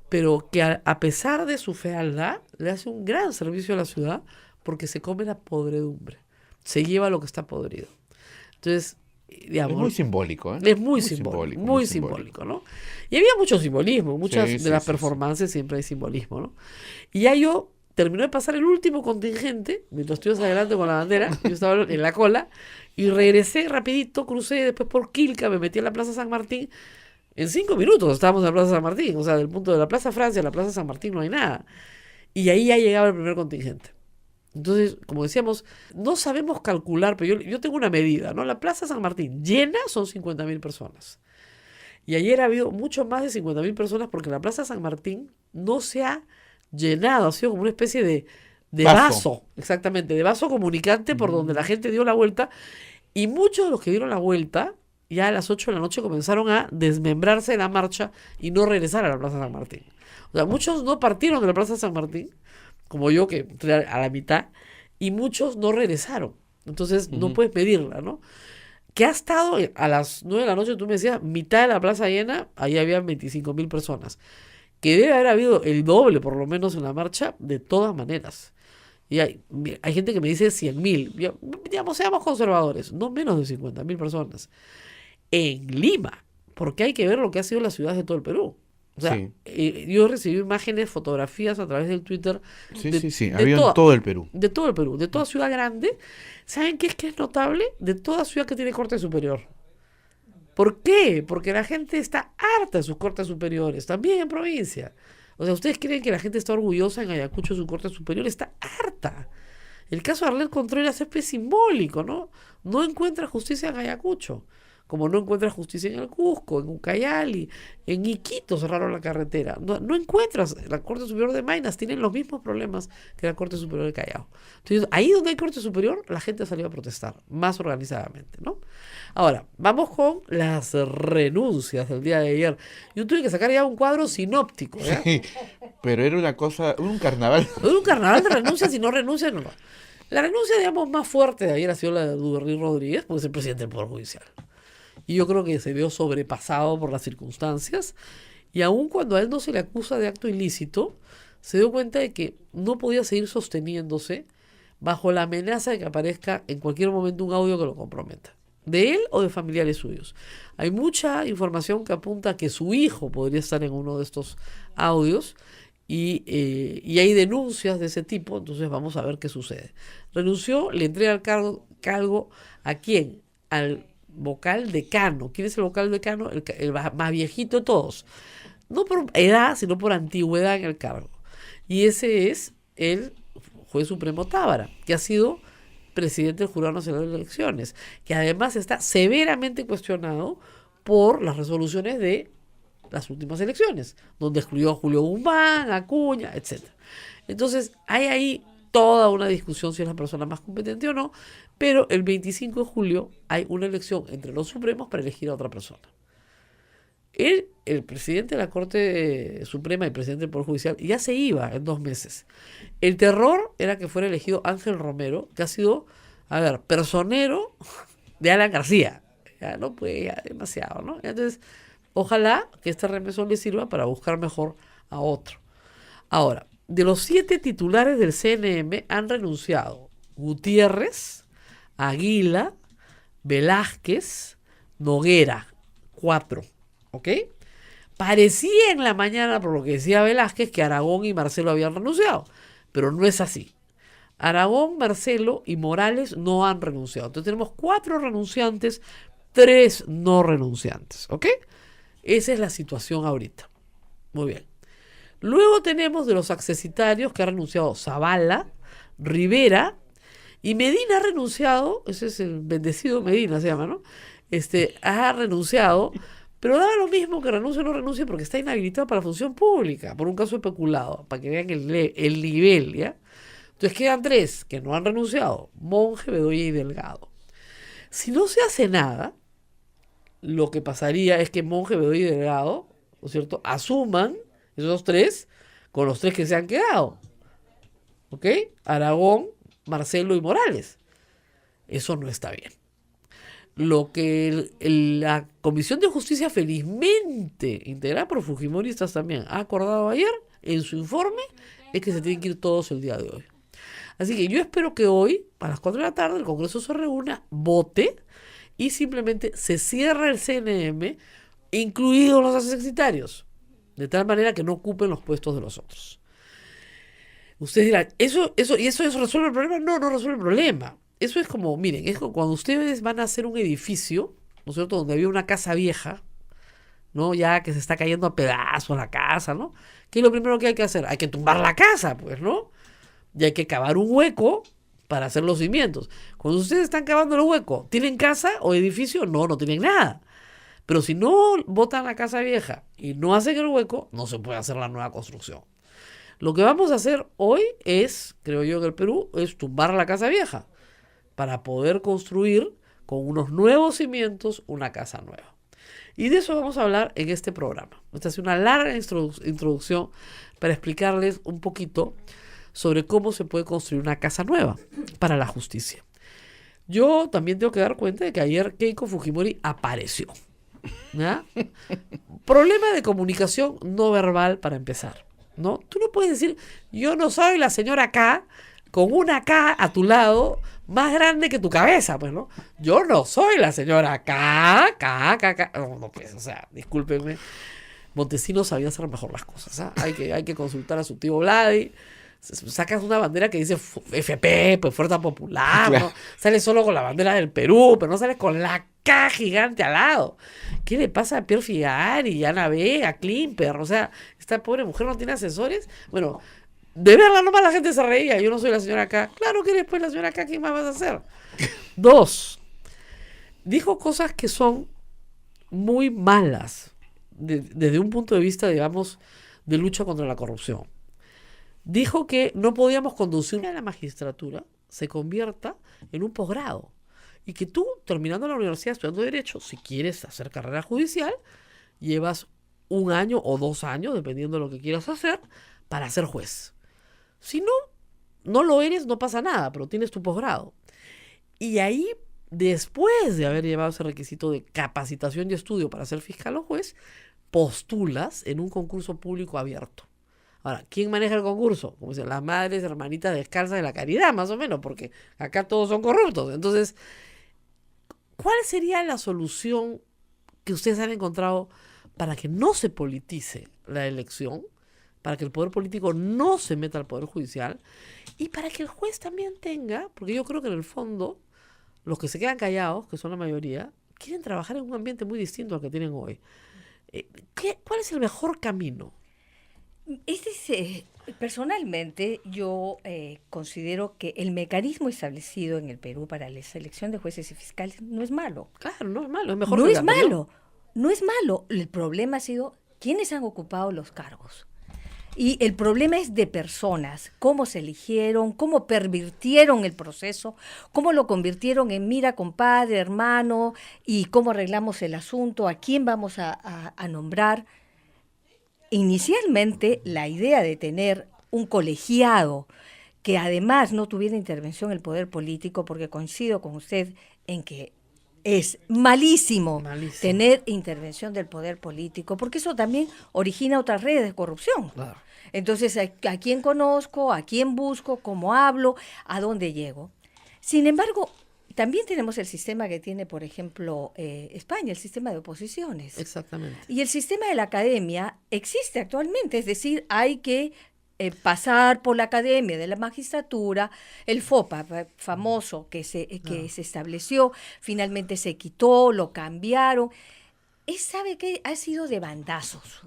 pero que a pesar de su fealdad, le hace un gran servicio a la ciudad porque se come la podredumbre, se lleva lo que está podrido. Entonces, digamos, es muy simbólico, ¿eh? Es muy simbólico, ¿no? Y había mucho simbolismo, muchas de las performances siempre hay simbolismo, ¿no? Y ya yo terminó de pasar el último contingente, mientras estuve adelante con la bandera, yo estaba en la cola, y regresé rapidito, crucé después por Quilca, me metí a la Plaza San Martín. En 5 minutos estábamos en la Plaza San Martín, o sea, del punto de la Plaza Francia a la Plaza San Martín no hay nada. Y ahí ya llegaba el primer contingente. Entonces, como decíamos, no sabemos calcular, pero yo tengo una medida, ¿no? La Plaza San Martín llena son 50.000 personas. Y ayer ha habido mucho más de 50.000 personas porque la Plaza San Martín no se ha llenado, ha sido como una especie de vaso, exactamente, de vaso comunicante por donde la gente dio la vuelta. Y muchos de los que dieron la vuelta, ya a las 8 de la noche comenzaron a desmembrarse de la marcha y no regresar a la Plaza San Martín. O sea, muchos no partieron de la Plaza San Martín, como yo que entré a la mitad, y muchos no regresaron. Entonces no puedes medirla, ¿no? Que ha estado a las 9 de la noche, tú me decías, mitad de la plaza llena, ahí había 25.000 personas. Que debe haber habido el doble, por lo menos, en la marcha, de todas maneras. Y hay gente que me dice 100.000. Digamos, seamos conservadores, no menos de 50.000 personas. En Lima, porque hay que ver lo que ha sido las ciudades de todo el Perú. O sea, yo recibí imágenes, fotografías a través del Twitter. Había en todo el Perú. De todo el Perú, de toda ciudad grande. ¿Saben qué es notable? De toda ciudad que tiene corte superior. ¿Por qué? Porque la gente está harta de sus cortes superiores, también en provincia. O sea, ¿ustedes creen que la gente está orgullosa en Ayacucho de su corte superior? Está harta. El caso de Arlet Contreras es simbólico, ¿no? No encuentra justicia en Ayacucho, como no encuentra justicia en el Cusco, en Ucayali, en Iquitos cerraron la carretera. No encuentras. La Corte Superior de Maynas tiene los mismos problemas que la Corte Superior de Callao. Entonces, ahí donde hay Corte Superior, la gente ha salido a protestar, más organizadamente, ¿no? Ahora, vamos con las renuncias del día de ayer. Yo tuve que sacar ya un cuadro sinóptico, ¿ya? Sí, pero era una cosa, un carnaval. Un carnaval de renuncias y no renuncias, no. La renuncia, digamos, más fuerte de ayer ha sido la de Duberry Rodríguez, porque es el presidente del Poder Judicial. Y yo creo que se vio sobrepasado por las circunstancias. Y aun cuando a él no se le acusa de acto ilícito, se dio cuenta de que no podía seguir sosteniéndose bajo la amenaza de que aparezca en cualquier momento un audio que lo comprometa, de él o de familiares suyos. Hay mucha información que apunta a que su hijo podría estar en uno de estos audios y hay denuncias de ese tipo, entonces vamos a ver qué sucede. Renunció, le entrega el cargo ¿a quién? Al vocal decano. ¿Quién es el vocal decano? El más viejito de todos. No por edad, sino por antigüedad en el cargo. Y ese es el juez supremo Tábara, que ha sido presidente del Jurado Nacional de Elecciones, que además está severamente cuestionado por las resoluciones de las últimas elecciones, donde excluyó a Julio Guzmán, Acuña, etc. Entonces, hay ahí toda una discusión si es la persona más competente o no, pero el 25 de julio hay una elección entre los supremos para elegir a otra persona. Él, el presidente de la Corte Suprema y presidente del Poder Judicial, ya se iba en 2 meses. El terror era que fuera elegido Ángel Romero, que ha sido, personero de Alan García. Ya no puede, ya demasiado, ¿no? Entonces, ojalá que este remesón le sirva para buscar mejor a otro. Ahora, de los 7 titulares del CNM han renunciado Gutiérrez, Aguila, Velázquez, Noguera, 4. ¿Ok? Parecía en la mañana, por lo que decía Velázquez, que Aragón y Marcelo habían renunciado, pero no es así. Aragón, Marcelo y Morales no han renunciado. Entonces tenemos 4 renunciantes, 3 no renunciantes, ¿ok? Esa es la situación ahorita. Muy bien. Luego tenemos de los accesitarios que ha renunciado Zavala, Rivera y Medina ha renunciado, ese es el bendecido Medina se llama, ¿no? Ha renunciado, pero da lo mismo que renuncie o no renuncie porque está inhabilitado para la función pública por un caso especulado, para que vean el nivel, ¿ya? Entonces quedan 3 que no han renunciado, Monge, Bedoya y Delgado. Si no se hace nada, lo que pasaría es que Monge, Bedoya y Delgado, ¿no es cierto?, asuman esos 3 con los 3 que se han quedado. ¿Ok? Aragón, Marcelo y Morales. Eso no está bien. Lo que la Comisión de Justicia, felizmente integrada por fujimoristas también, ha acordado ayer en su informe, es que se tienen que ir todos el día de hoy. Así que yo espero que hoy, a las 4 de la tarde, el Congreso se reúna, vote y simplemente se cierre el CNM, incluidos los accesitarios, de tal manera que no ocupen los puestos de los otros. Ustedes dirán, ¿eso resuelve el problema? No, no resuelve el problema. Eso es como, miren, es como cuando ustedes van a hacer un edificio, ¿no es cierto?, donde había una casa vieja, ¿no?, ya que se está cayendo a pedazos la casa, ¿no? ¿Qué es lo primero que hay que hacer? Hay que tumbar la casa, pues, ¿no? Y hay que cavar un hueco para hacer los cimientos. Cuando ustedes están cavando el hueco, ¿tienen casa o edificio? No, no tienen nada. Pero si no botan la casa vieja y no hacen el hueco, no se puede hacer la nueva construcción. Lo que vamos a hacer hoy es, creo yo, en el Perú, es tumbar la casa vieja para poder construir con unos nuevos cimientos una casa nueva. Y de eso vamos a hablar en este programa. Esta es una larga introducción para explicarles un poquito sobre cómo se puede construir una casa nueva para la justicia. Yo también tengo que dar cuenta de que ayer Keiko Fujimori apareció, ¿ya? Problema de comunicación no verbal para empezar, ¿no? Tú no puedes decir, yo no soy la señora K, con una K a tu lado más grande que tu cabeza, pues, ¿no? Yo no soy la señora K. No, pues, o sea, discúlpenme. Montesinos sabía hacer mejor las cosas, ¿ah? Hay que consultar a su tío Vladi. Sacas una bandera que dice FP, pues Fuerza Popular, Claro. ¿no? Sales solo con la bandera del Perú, pero no sales con la K gigante al lado. ¿Qué le pasa a Pierre Figari, Ana Vega, a Klimper? O sea, esta pobre mujer no tiene asesores. Bueno, de verla nomás la gente se reía. Yo no soy la señora K. Claro que después la señora K, ¿qué más vas a hacer? 2, dijo cosas que son muy malas desde un punto de vista, digamos, de lucha contra la corrupción. Dijo que no podíamos conducir a la magistratura se convierta en un posgrado y que tú, terminando la universidad estudiando Derecho, si quieres hacer carrera judicial, llevas 1 año o 2 años, dependiendo de lo que quieras hacer, para ser juez. Si no, no lo eres, no pasa nada, pero tienes tu posgrado. Y ahí, después de haber llevado ese requisito de capacitación y estudio para ser fiscal o juez, postulas en un concurso público abierto. Ahora, ¿quién maneja el concurso? Como dicen, las madres hermanitas descalzas de la caridad, más o menos, porque acá todos son corruptos. Entonces, ¿cuál sería la solución que ustedes han encontrado para que no se politice la elección, para que el poder político no se meta al poder judicial y para que el juez también tenga, porque yo creo que en el fondo los que se quedan callados, que son la mayoría, quieren trabajar en un ambiente muy distinto al que tienen hoy? ¿Cuál es el mejor camino? Personalmente, yo considero que el mecanismo establecido en el Perú para la selección de jueces y fiscales no es malo. Claro, no es malo, es mejor No que es el anterior. malo, no es malo. El problema ha sido quiénes han ocupado los cargos. Y el problema es de personas, cómo se eligieron, cómo pervirtieron el proceso, cómo lo convirtieron en mira, compadre, hermano, y cómo arreglamos el asunto, a quién vamos a nombrar. Inicialmente, la idea de tener un colegiado que además no tuviera intervención el poder político, porque coincido con usted en que es malísimo tener intervención del poder político, porque eso también origina otras redes de corrupción. Claro. Entonces, ¿a quién conozco? ¿A quién busco? ¿Cómo hablo? ¿A dónde llego? Sin embargo, también tenemos el sistema que tiene, por ejemplo, España, el sistema de oposiciones. Exactamente. Y el sistema de la academia existe actualmente, es decir, hay que pasar por la Academia de la Magistratura, el FOPA famoso que se estableció, finalmente se quitó, lo cambiaron. ¿Sabe qué? Ha sido de bandazos,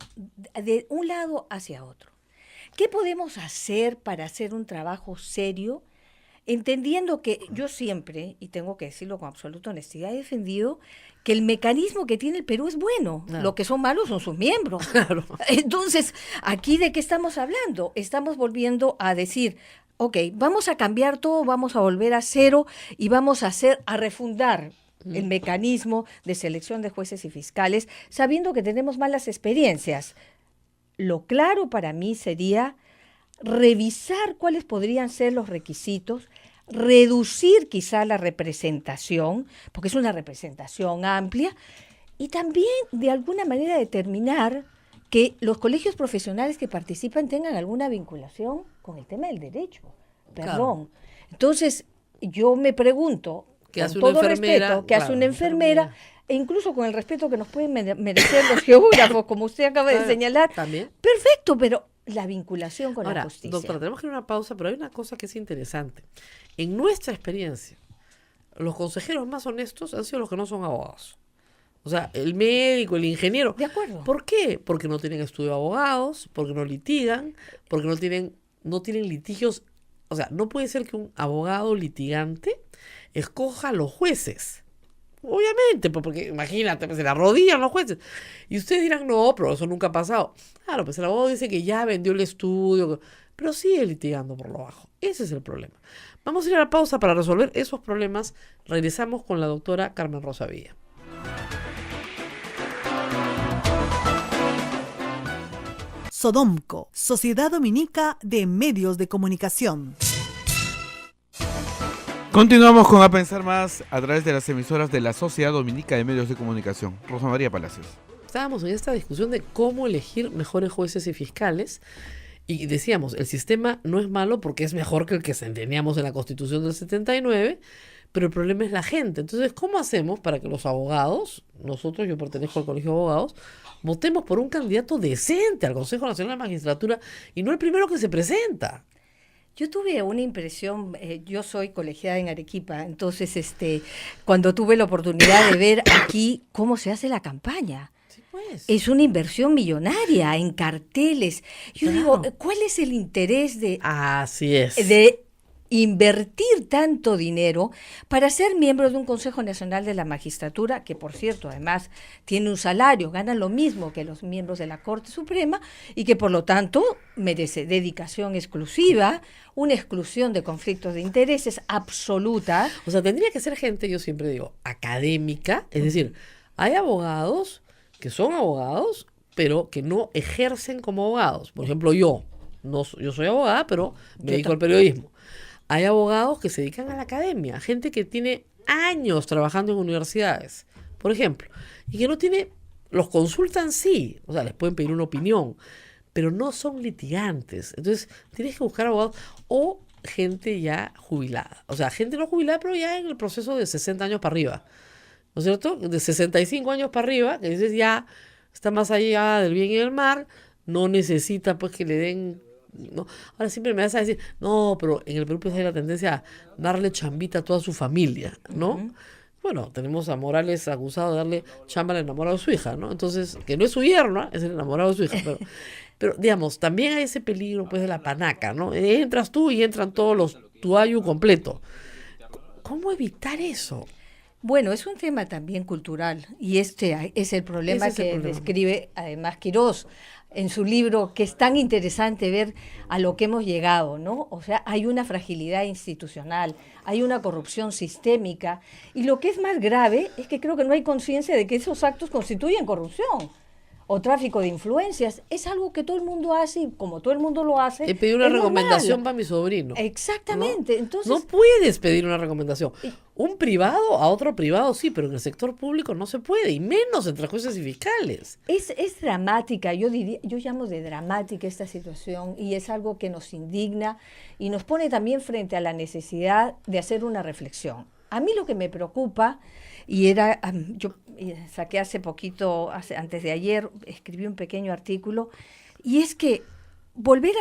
de un lado hacia otro. ¿Qué podemos hacer para hacer un trabajo serio? Entendiendo que yo siempre, y tengo que decirlo con absoluta honestidad, he defendido que el mecanismo que tiene el Perú es bueno. Claro. Lo que son malos son sus miembros. Claro. Entonces, ¿aquí de qué estamos hablando? Estamos volviendo a decir, ok, vamos a cambiar todo, vamos a volver a cero y vamos a refundar el mecanismo de selección de jueces y fiscales, sabiendo que tenemos malas experiencias. Lo claro para mí sería revisar cuáles podrían ser los requisitos, reducir quizá la representación, porque es una representación amplia, y también de alguna manera determinar que los colegios profesionales que participan tengan alguna vinculación con el tema del derecho. Perdón. Claro. Entonces, yo me pregunto, con todo respeto, ¿qué hace una enfermera? E incluso con el respeto que nos pueden merecer los geógrafos, como usted acaba de señalar. ¿También? Perfecto, pero la vinculación con Ahora, la justicia. doctora, tenemos que ir a una pausa, pero hay una cosa que es interesante. En nuestra experiencia, los consejeros más honestos han sido los que no son abogados. O sea, el médico, el ingeniero. De acuerdo. ¿Por qué? Porque no tienen estudio de abogados, porque no litigan, porque no tienen litigios. O sea, no puede ser que un abogado litigante escoja a los jueces. Obviamente, porque imagínate, pues se la arrodillan los jueces. Y ustedes dirán, no, pero eso nunca ha pasado. Claro, pues el abogado dice que ya vendió el estudio, pero sigue litigando por lo bajo. Ese es el problema. Vamos a ir a la pausa para resolver esos problemas. Regresamos con la doctora Carmen Rosa Villa. Sodomco, Sociedad Dominica de Medios de Comunicación. Continuamos con A Pensar Más a través de las emisoras de la Sociedad Dominica de Medios de Comunicación. Rosa María Palacios. Estábamos en esta discusión de cómo elegir mejores jueces y fiscales y decíamos, el sistema no es malo porque es mejor que el que teníamos en la Constitución del 79, pero el problema es la gente. Entonces, ¿cómo hacemos para que los abogados, nosotros, yo pertenezco al Colegio de Abogados, votemos por un candidato decente al Consejo Nacional de Magistratura y no el primero que se presenta? Yo tuve una impresión, yo soy colegiada en Arequipa, entonces cuando tuve la oportunidad de ver aquí cómo se hace la campaña, Sí, pues. es una inversión millonaria en carteles. Yo digo, ¿cuál es el interés Así es. de invertir tanto dinero para ser miembro de un Consejo Nacional de la Magistratura, que por cierto además tiene un salario, gana lo mismo que los miembros de la Corte Suprema y que por lo tanto merece dedicación exclusiva, una exclusión de conflictos de intereses absoluta? O sea, tendría que ser gente, yo siempre digo, académica, es decir, hay abogados que son abogados, pero que no ejercen como abogados. Por ejemplo, yo soy abogada, pero me dedico al periodismo. Hay abogados que se dedican a la academia, gente que tiene años trabajando en universidades, por ejemplo, y que no tiene, los consultan sí, o sea, les pueden pedir una opinión, pero no son litigantes. Entonces, tienes que buscar abogados o gente ya jubilada, o sea, gente no jubilada, pero ya en el proceso de 60 años para arriba, ¿no es cierto? De 65 años para arriba, que dices ya está más allá del bien y del mal, no necesita pues que le den... ¿no? Ahora siempre me vas a decir, no, pero en el Perú pues hay la tendencia a darle chambita a toda su familia, ¿no? Uh-huh. Bueno, tenemos a Morales acusado de darle chamba al enamorado de su hija, ¿no? Entonces, que no es su yerno, ¿eh? Es el enamorado de su hija, pero digamos, también hay ese peligro pues de la panaca, ¿no? Entras tú y entran todos los tuayu completo. ¿Cómo evitar eso? Bueno, es un tema también cultural y este es el problema que describe además Quirós en su libro, que es tan interesante ver a lo que hemos llegado, ¿no? O sea, hay una fragilidad institucional, hay una corrupción sistémica y lo que es más grave es que creo que no hay conciencia de que esos actos constituyen corrupción o tráfico de influencias. Es algo que todo el mundo hace y como todo el mundo lo hace, he pedido una recomendación para mi sobrino. Exactamente. ¿No? Entonces, no puedes pedir una recomendación. Un privado a otro privado sí, pero en el sector público no se puede, y menos entre jueces y fiscales. Es dramática, yo llamo de dramática esta situación, y es algo que nos indigna y nos pone también frente a la necesidad de hacer una reflexión. A mí lo que me preocupa, y yo saqué hace poquito, antes de ayer, escribí un pequeño artículo, y es que volver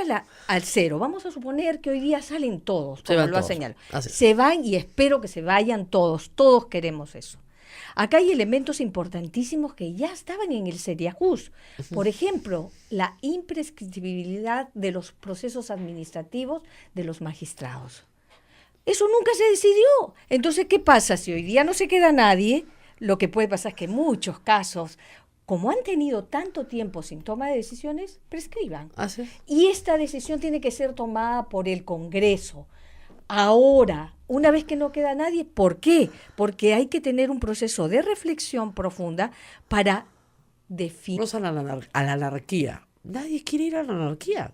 al cero. Vamos a suponer que hoy día salen todos, Se como van lo ha todos. señalado. Así es. Se van y espero que se vayan todos. Todos queremos eso. Acá hay elementos importantísimos que ya estaban en el Seriajus. Por ejemplo, la imprescriptibilidad de los procesos administrativos de los magistrados. Eso nunca se decidió. Entonces, ¿qué pasa? Si hoy día no se queda nadie, lo que puede pasar es que muchos casos, como han tenido tanto tiempo sin toma de decisiones, prescriban. Así es. Y esta decisión tiene que ser tomada por el Congreso. Ahora, una vez que no queda nadie, ¿por qué? Porque hay que tener un proceso de reflexión profunda para definir. Vamos a la anarquía. Nadie quiere ir a la anarquía.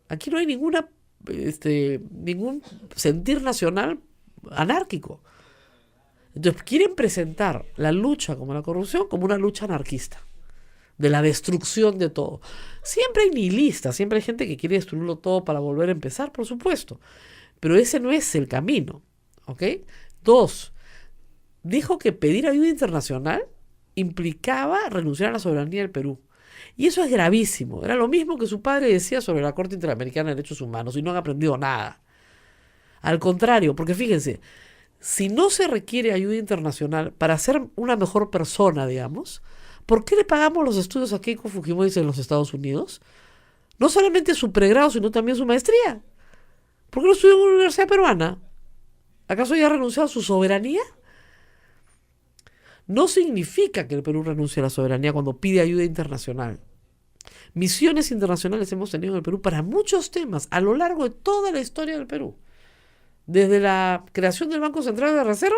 Aquí no hay ningún sentir nacional anárquico. Entonces quieren presentar la lucha como la corrupción como una lucha anarquista, de la destrucción de todo. Siempre hay nihilistas, siempre hay gente que quiere destruirlo todo para volver a empezar, por supuesto. Pero ese no es el camino, ¿ok? 2, dijo que pedir ayuda internacional implicaba renunciar a la soberanía del Perú. Y eso es gravísimo. Era lo mismo que su padre decía sobre la Corte Interamericana de Derechos Humanos y no han aprendido nada. Al contrario, porque fíjense, si no se requiere ayuda internacional para ser una mejor persona, digamos, ¿por qué le pagamos los estudios a Keiko Fujimori en los Estados Unidos? No solamente su pregrado, sino también su maestría. ¿Por qué no estudió en una universidad peruana? ¿Acaso ya ha renunciado a su soberanía? No significa que el Perú renuncie a la soberanía cuando pide ayuda internacional. Misiones internacionales hemos tenido en el Perú para muchos temas a lo largo de toda la historia del Perú. Desde la creación del Banco Central de Reserva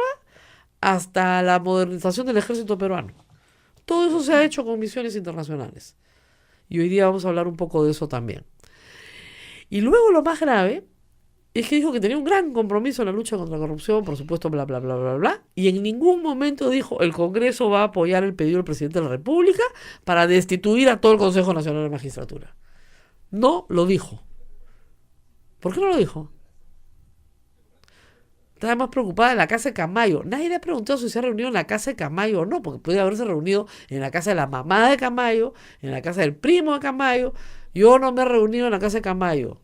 hasta la modernización del ejército peruano. Todo eso se ha hecho con misiones internacionales. Y hoy día vamos a hablar un poco de eso también. Y luego lo más grave es que dijo que tenía un gran compromiso en la lucha contra la corrupción, por supuesto, bla, bla, bla, bla, bla. Y en ningún momento dijo el Congreso va a apoyar el pedido del presidente de la República para destituir a todo el Consejo Nacional de Magistratura. No lo dijo. ¿Por qué no lo dijo? Estaba más preocupada en la casa de Camayo. Nadie le ha preguntado si se ha reunido en la casa de Camayo o no, porque podría haberse reunido en la casa de la mamá de Camayo, en la casa del primo de Camayo. Yo no me he reunido en la casa de Camayo.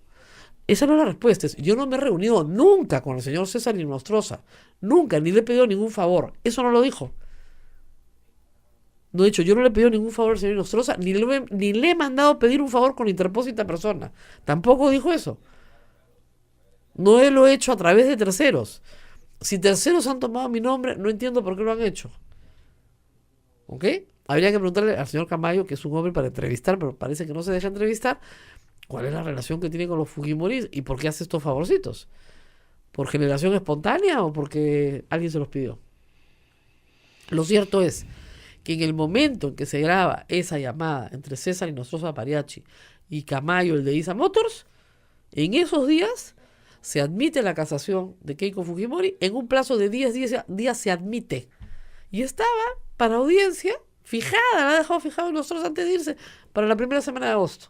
Esa no es la respuesta. Yo no me he reunido nunca con el señor César Nostroza. Nunca, ni le he pedido ningún favor. Eso no lo dijo. No he dicho, yo no le he pedido ningún favor al señor Nostroza, ni le he mandado pedir un favor con interpósita persona. Tampoco dijo eso. No lo he hecho a través de terceros. Si terceros han tomado mi nombre, no entiendo por qué lo han hecho. ¿Ok? Habría que preguntarle al señor Camayo, que es un hombre para entrevistar, pero parece que no se deja entrevistar, cuál es la relación que tiene con los Fujimoris y por qué hace estos favorcitos. ¿Por generación espontánea o porque alguien se los pidió? Lo cierto es que en el momento en que se graba esa llamada entre César Nostroza Pariachi y Camayo, el de ISA Motors, en esos días se admite la casación de Keiko Fujimori. En un plazo de 10 días se admite. Y estaba para audiencia fijada, la ha dejado fijado Nostroza antes de irse, para la primera semana de agosto.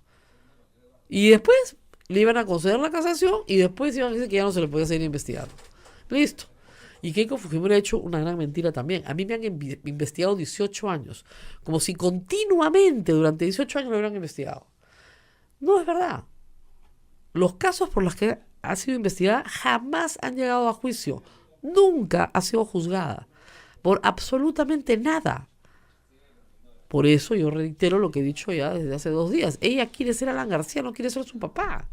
Y después le iban a conceder la casación y después iban a decir que ya no se le podía seguir investigando. Listo. Y Keiko Fujimori ha hecho una gran mentira también. A mí me han investigado 18 años. Como si continuamente durante 18 años lo hubieran investigado. No es verdad. Los casos por los que ha sido investigada jamás han llegado a juicio. Nunca ha sido juzgada. Por absolutamente nada. Por eso yo reitero lo que he dicho ya desde hace 2 días. Ella quiere ser Alan García, no quiere ser su papá.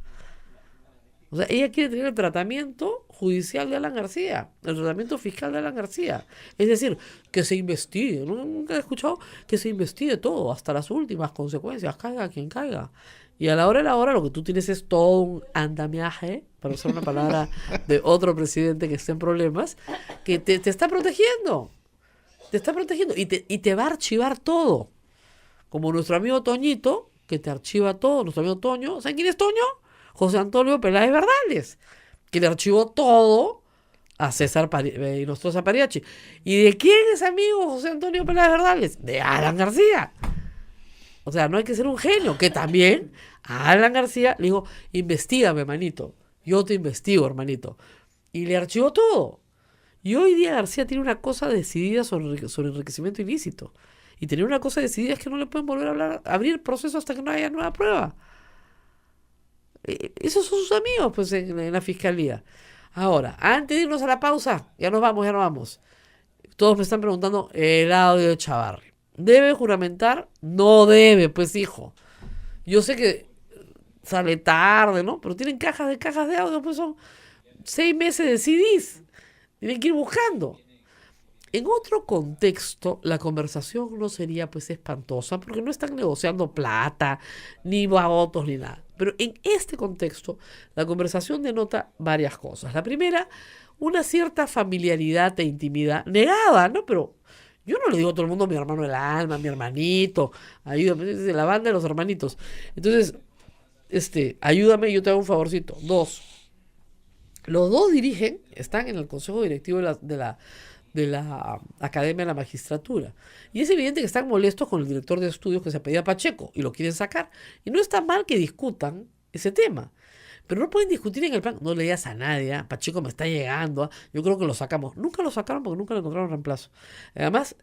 O sea, ella quiere tener el tratamiento judicial de Alan García, el tratamiento fiscal de Alan García. Es decir, que se investigue. Nunca he escuchado que se investigue todo, hasta las últimas consecuencias, caiga quien caiga. Y a la hora de la hora lo que tú tienes es todo un andamiaje, para usar una palabra de otro presidente que esté en problemas, que te está protegiendo. Te está protegiendo y te va a archivar todo. Como nuestro amigo Toñito, que te archiva todo. Nuestro amigo Toño, ¿saben quién es Toño? José Antonio Peláez Bernales, que le archivó todo a César Nostroza Pariachi. ¿Y de quién es amigo José Antonio Peláez Bernales? De Alan García. O sea, no hay que ser un genio, que también a Alan García le dijo, investígame, hermanito. Yo te investigo, hermanito. Y le archivó todo. Y hoy día García tiene una cosa decidida sobre enriquecimiento ilícito. Y tener una cosa decidida es que no le pueden volver a abrir proceso hasta que no haya nueva prueba. Esos son sus amigos, pues, en la fiscalía. Ahora, antes de irnos a la pausa, ya nos vamos. Todos me están preguntando el audio de Chavarri. ¿Debe juramentar? No debe, pues, hijo. Yo sé que sale tarde, ¿no? Pero tienen cajas de audio, pues son 6 meses de CDs. Tienen que ir buscando. En otro contexto, la conversación no sería pues espantosa porque no están negociando plata, ni votos, ni nada. Pero en este contexto, la conversación denota varias cosas. La primera, una cierta familiaridad e intimidad negada, ¿no? Pero yo no le digo a todo el mundo mi hermano del alma, mi hermanito, ayúdame, es de la banda de los hermanitos. Entonces, ayúdame, yo te hago un favorcito. 2. Los 2 están en el consejo directivo de la Academia de la Magistratura. Y es evidente que están molestos con el director de estudios que se pedía Pacheco y lo quieren sacar. Y no está mal que discutan ese tema. Pero no pueden discutir en el plan. No le digas a nadie, Pacheco me está llegando, yo creo que lo sacamos. Nunca lo sacaron porque nunca le encontraron reemplazo. Además,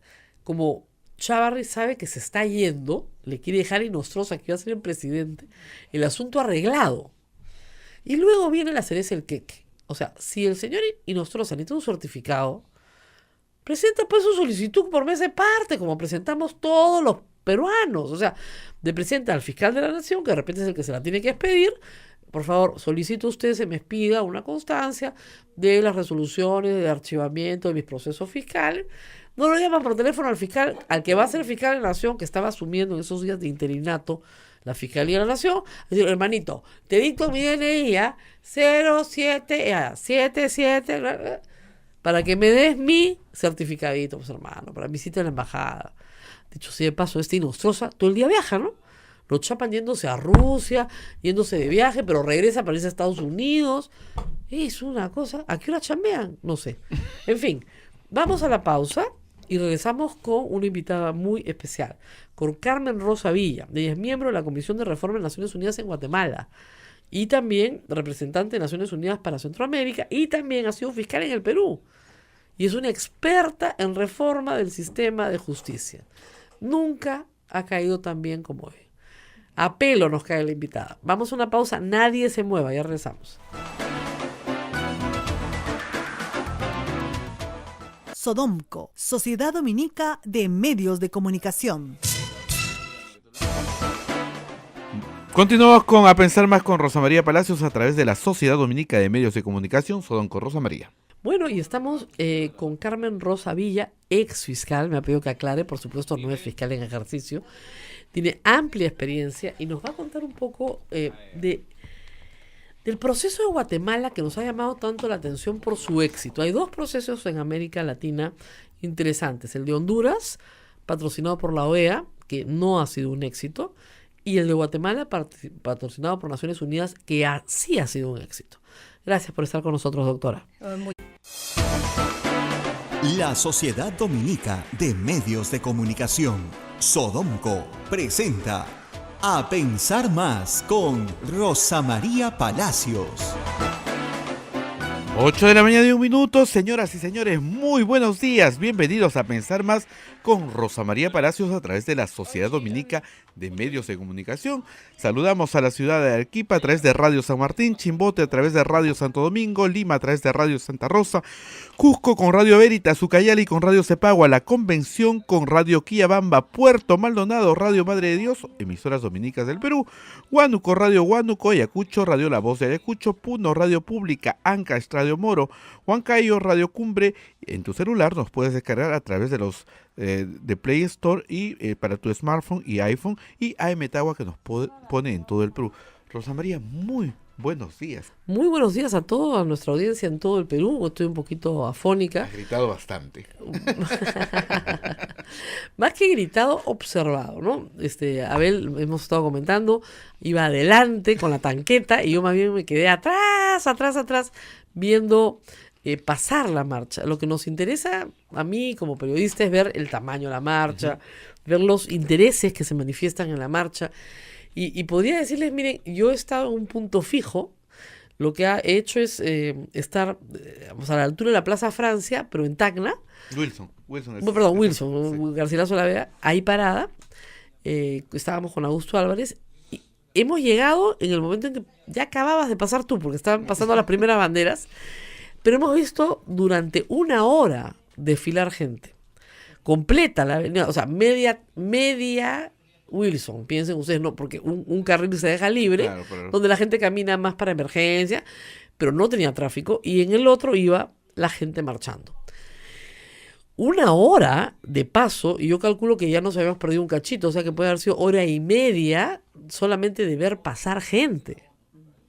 como Chavarri sabe que se está yendo, le quiere dejar a Inostroza, que va a ser el presidente, el asunto arreglado. Y luego viene la cereza del queque. O sea, si el señor Inostroza necesita un certificado, presenta pues su solicitud por mes de parte, como presentamos todos los peruanos. O sea, le presenta al fiscal de la nación, que de repente es el que se la tiene que expedir. Por favor, solicito usted se me expida una constancia de las resoluciones de archivamiento de mis procesos fiscales. No lo llaman por teléfono al fiscal, al que va a ser fiscal de la nación, que estaba asumiendo en esos días de interinato la Fiscalía de la Nación. Es decir, hermanito, te dicto mi DNI, 0777, para que me des mi certificadito, pues hermano, para visita a la embajada. Dicho sea de paso, Inostroza todo el día viaja, ¿no? Lo chapan yéndose a Rusia, yéndose de viaje, pero regresa para irse a Estados Unidos. Es una cosa. ¿A qué hora chambean? No sé. En fin, vamos a la pausa y regresamos con una invitada muy especial, con Carmen Rosa Villa. Ella es miembro de la Comisión de Reforma de Naciones Unidas en Guatemala y también representante de Naciones Unidas para Centroamérica y también ha sido fiscal en el Perú. Y es una experta en reforma del sistema de justicia. Nunca ha caído tan bien como hoy. A pelo nos cae la invitada. Vamos a una pausa, nadie se mueva, ya regresamos. Sodomco, Sociedad Dominica de Medios de Comunicación. Continuamos con A Pensar Más con Rosa María Palacios a través de la Sociedad Dominica de Medios de Comunicación, Sodomco. Rosa María. Bueno, y estamos con Carmen Rosa Villa, ex fiscal, me ha pedido que aclare, por supuesto no es fiscal en ejercicio, tiene amplia experiencia y nos va a contar un poco del proceso de Guatemala que nos ha llamado tanto la atención por su éxito. Hay 2 procesos en América Latina interesantes, el de Honduras, patrocinado por la OEA, que no ha sido un éxito, y el de Guatemala, patrocinado por Naciones Unidas, que sí ha sido un éxito. Gracias por estar con nosotros, doctora. La Sociedad Dominica de Medios de Comunicación, Sodomco, presenta A Pensar Más con Rosa María Palacios. 8 de la mañana y 1 minuto, señoras y señores, muy buenos días. Bienvenidos a Pensar Más con Rosa María Palacios a través de la Sociedad Dominica de Medios de Comunicación. Saludamos a la ciudad de Arequipa a través de Radio San Martín, Chimbote a través de Radio Santo Domingo, Lima a través de Radio Santa Rosa, Cusco con Radio Veritas, Ucayali con Radio Cepagua, La Convención con Radio Quillabamba, Puerto Maldonado, Radio Madre de Dios, emisoras dominicas del Perú, Huánuco, Radio Huánuco, Ayacucho, Radio La Voz de Ayacucho, Puno, Radio Pública, Ancash, Radio Moro, Huancayo, Radio Cumbre. En tu celular nos puedes descargar a través de los de Play Store y para tu smartphone y iPhone, y AM Tagua que nos pone en todo el Perú. Rosa María, muy buenos días. Muy buenos días a toda nuestra audiencia en todo el Perú. Estoy un poquito afónica. Has gritado bastante. Más que gritado, observado, ¿no? Abel, hemos estado comentando, iba adelante con la tanqueta y yo más bien me quedé atrás, viendo pasar la marcha. Lo que nos interesa a mí como periodista es ver el tamaño de la marcha, ver los intereses que se manifiestan en la marcha. Y podría decirles, miren, yo he estado en un punto fijo. Lo que ha hecho es estar a la altura de la Plaza Francia, pero en Tacna. Wilson, sí. Garcilaso la Vega, ahí parada. Estábamos con Augusto Álvarez hemos llegado en el momento en que ya acababas de pasar tú, porque estaban pasando las primeras banderas, pero hemos visto durante 1 hora desfilar gente. Completa la avenida, o sea, media Wilson, piensen ustedes, no, porque un carril se deja libre, Claro, pero donde la gente camina más para emergencia, pero no tenía tráfico, y en el otro iba la gente marchando. 1 hora de paso, y yo calculo que ya nos habíamos perdido un cachito, o sea que puede haber sido 1 hora y media solamente de ver pasar gente.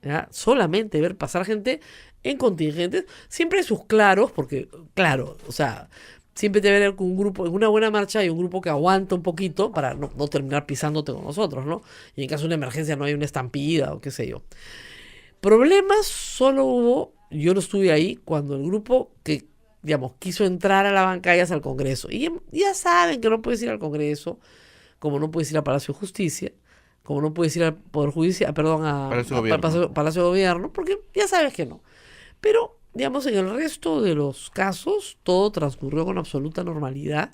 ¿Ya? Solamente ver pasar gente en contingentes, siempre hay sus claros, porque, claro, o sea, siempre te ver con un grupo, en una buena marcha hay un grupo que aguanta un poquito para no terminar pisándote con nosotros, ¿no? Y en caso de una emergencia no hay una estampida o qué sé yo. Problemas solo hubo, yo no estuve ahí, cuando el grupo que, digamos, quiso entrar a la bancada al Congreso. Y ya saben que no puedes ir al Congreso, como no puedes ir al Palacio de Justicia, como no puedes ir al Poder Judicial, perdón, Palacio de Gobierno. Palacio de Gobierno, porque ya sabes que no. Pero, digamos, en el resto de los casos, todo transcurrió con absoluta normalidad.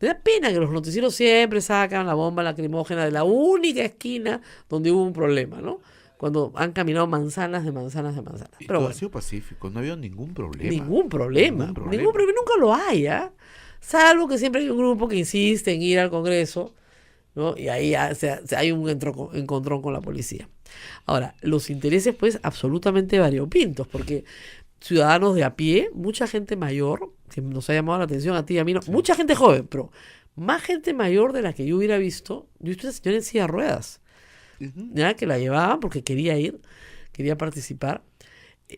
Me da pena que los noticieros siempre sacan la bomba lacrimógena de la única esquina donde hubo un problema, ¿no? Cuando han caminado manzanas de manzanas de manzanas. Y Pero todo bueno, ha sido pacífico, no ha habido ningún problema. ningún problema. Ningún Ningún problema. Nunca lo hay, ¿ah? Salvo que siempre hay un grupo que insiste en ir al Congreso, ¿no? Y ahí ya hay un encontrón con la policía. Ahora, los intereses, pues, absolutamente variopintos, porque ciudadanos de a pie, mucha gente mayor, que nos ha llamado la atención a ti y a mí, no, mucha gente joven, pero más gente mayor de la que yo hubiera visto. Yo he visto a esa señora en silla de ruedas, Ujú. ¿ya? Que la llevaban porque quería ir, quería participar.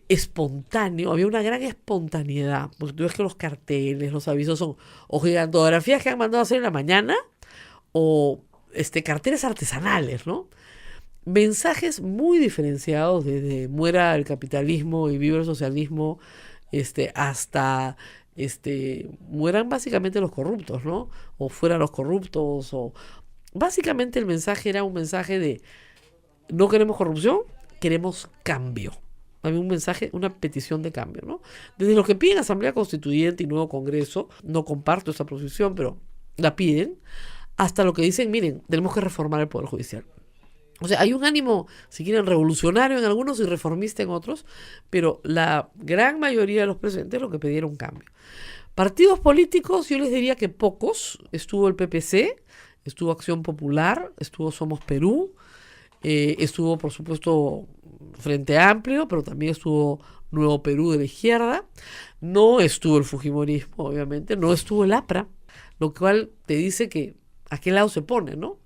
Espontáneo, había una gran espontaneidad, porque tú ves que los carteles, los avisos son o gigantografías que han mandado a hacer en la mañana o carteles artesanales, ¿no? Mensajes muy diferenciados desde muera el capitalismo y viva el socialismo, hasta mueran básicamente los corruptos, ¿no? O fuera los corruptos, o básicamente el mensaje era un mensaje de no queremos corrupción, queremos cambio. Había un mensaje, una petición de cambio, ¿no? Desde los que piden Asamblea Constituyente y nuevo Congreso, no comparto esa posición, pero la piden, hasta lo que dicen, miren, tenemos que reformar el Poder Judicial. O sea, hay un ánimo, si quieren, revolucionario en algunos y reformista en otros, pero la gran mayoría de los presentes lo que pidieron cambio. Partidos políticos, yo les diría que pocos. Estuvo el PPC, estuvo Acción Popular, estuvo Somos Perú, estuvo, por supuesto, Frente Amplio, pero también estuvo Nuevo Perú de la izquierda. No estuvo el Fujimorismo, obviamente, no estuvo el APRA, lo cual te dice que a qué lado se pone, ¿no?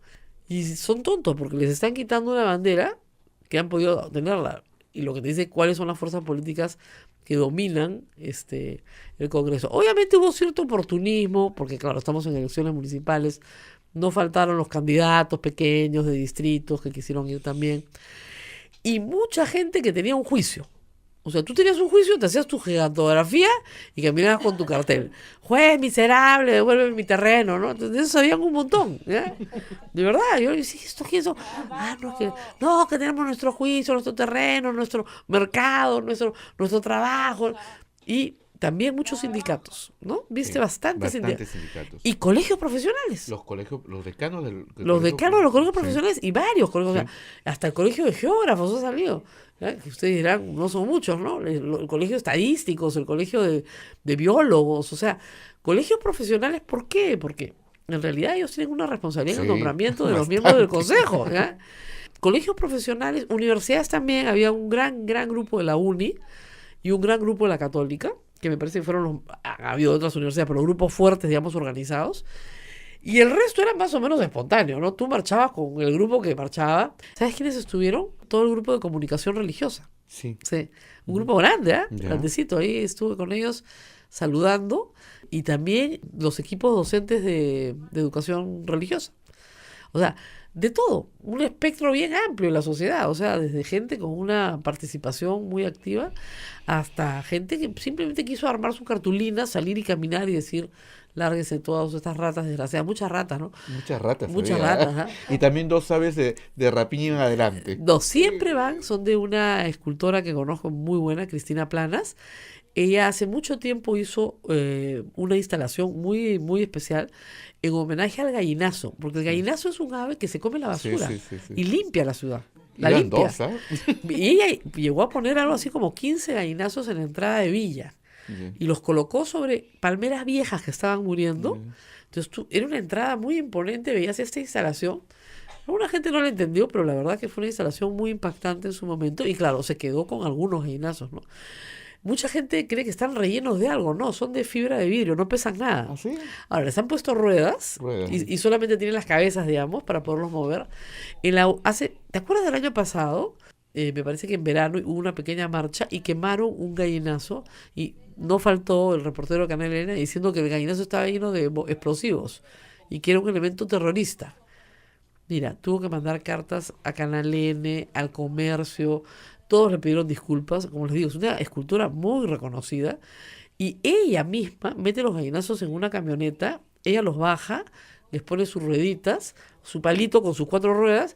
Y son tontos porque les están quitando una bandera que han podido tenerla. Y lo que te dice cuáles son las fuerzas políticas que dominan el Congreso. Obviamente hubo cierto oportunismo, porque claro, estamos en elecciones municipales, no faltaron los candidatos pequeños de distritos que quisieron ir también. Y mucha gente que tenía un juicio. O sea, tú tenías un juicio, te hacías tu gigantografía y caminabas con tu cartel. Juez miserable, devuélveme mi terreno, ¿no? Entonces, de eso sabían un montón, ¿ya? De verdad, yo le decía, ¿esto quién son? Ah, que tenemos nuestro juicio, nuestro terreno, nuestro mercado, nuestro trabajo. Y también muchos sindicatos, ¿no? Viste, Sí, bastantes bastantes sindicatos. sindicatos. Y colegios profesionales. Los colegios, los decanos del Los decanos de los colegios sí. profesionales y varios colegios, Sí. o sea, hasta el colegio de geógrafos ha salido, ¿ya? Que ustedes dirán, no son muchos, ¿no? El colegio de estadísticos, el colegio de biólogos, o sea, colegios profesionales, ¿por qué? Porque en realidad ellos tienen una responsabilidad en el Sí, nombramiento de los bastante. miembros del consejo, ¿ya? Colegios profesionales, universidades también, había un gran grupo de la UNI y un gran grupo de la Católica, que me parece que fueron ha habido otras universidades, pero grupos fuertes, digamos, organizados. Y el resto era más o menos espontáneo, ¿no? Tú marchabas con el grupo que marchaba. ¿Sabes quiénes estuvieron? Todo el grupo de comunicación religiosa. Sí. Sí, un grupo grande, ¿eh? Ya. Grandecito. Ahí estuve con ellos saludando. Y también los equipos docentes de educación religiosa. O sea, de todo. Un espectro bien amplio en la sociedad. O sea, desde gente con una participación muy activa hasta gente que simplemente quiso armar su cartulina, salir y caminar y decir, lárguense todas estas ratas desgraciadas. Muchas ratas, ¿no? Muchas ratas. Muchas había, ¿eh? ratas, ¿ah? Y también 2 aves de rapiña en adelante. No, siempre van, son de una escultora que conozco muy buena, Cristina Planas. Ella hace mucho tiempo hizo una instalación muy, muy especial en homenaje al gallinazo, porque el gallinazo es un ave que se come la basura Sí, sí, sí, sí. y limpia la ciudad. la Eran limpia. dos, ¿ah? Y ella llegó a poner algo así como 15 gallinazos en la entrada de Villa. Ya. Y los colocó sobre palmeras viejas que estaban muriendo. Entonces era una entrada muy imponente, veías esta instalación. Alguna gente no la entendió, pero la verdad que fue una instalación muy impactante en su momento. Y claro, se quedó con algunos gallinazos, ¿no? Mucha gente cree que están rellenos de algo, no, son de fibra de vidrio, no pesan nada. ¿Ah, sí? Ahora, les han puesto ruedas, Ruedas. y solamente tienen las cabezas, digamos, para poderlos mover. ¿Te acuerdas del año pasado? Me parece que en verano hubo una pequeña marcha y quemaron un gallinazo y no faltó el reportero de Canal N diciendo que el gallinazo estaba lleno de explosivos y que era un elemento terrorista. Mira, tuvo que mandar cartas a Canal N, al comercio, todos le pidieron disculpas, como les digo, es una escultura muy reconocida y ella misma mete los gallinazos en una camioneta, ella los baja, les pone sus rueditas, su palito con sus 4 ruedas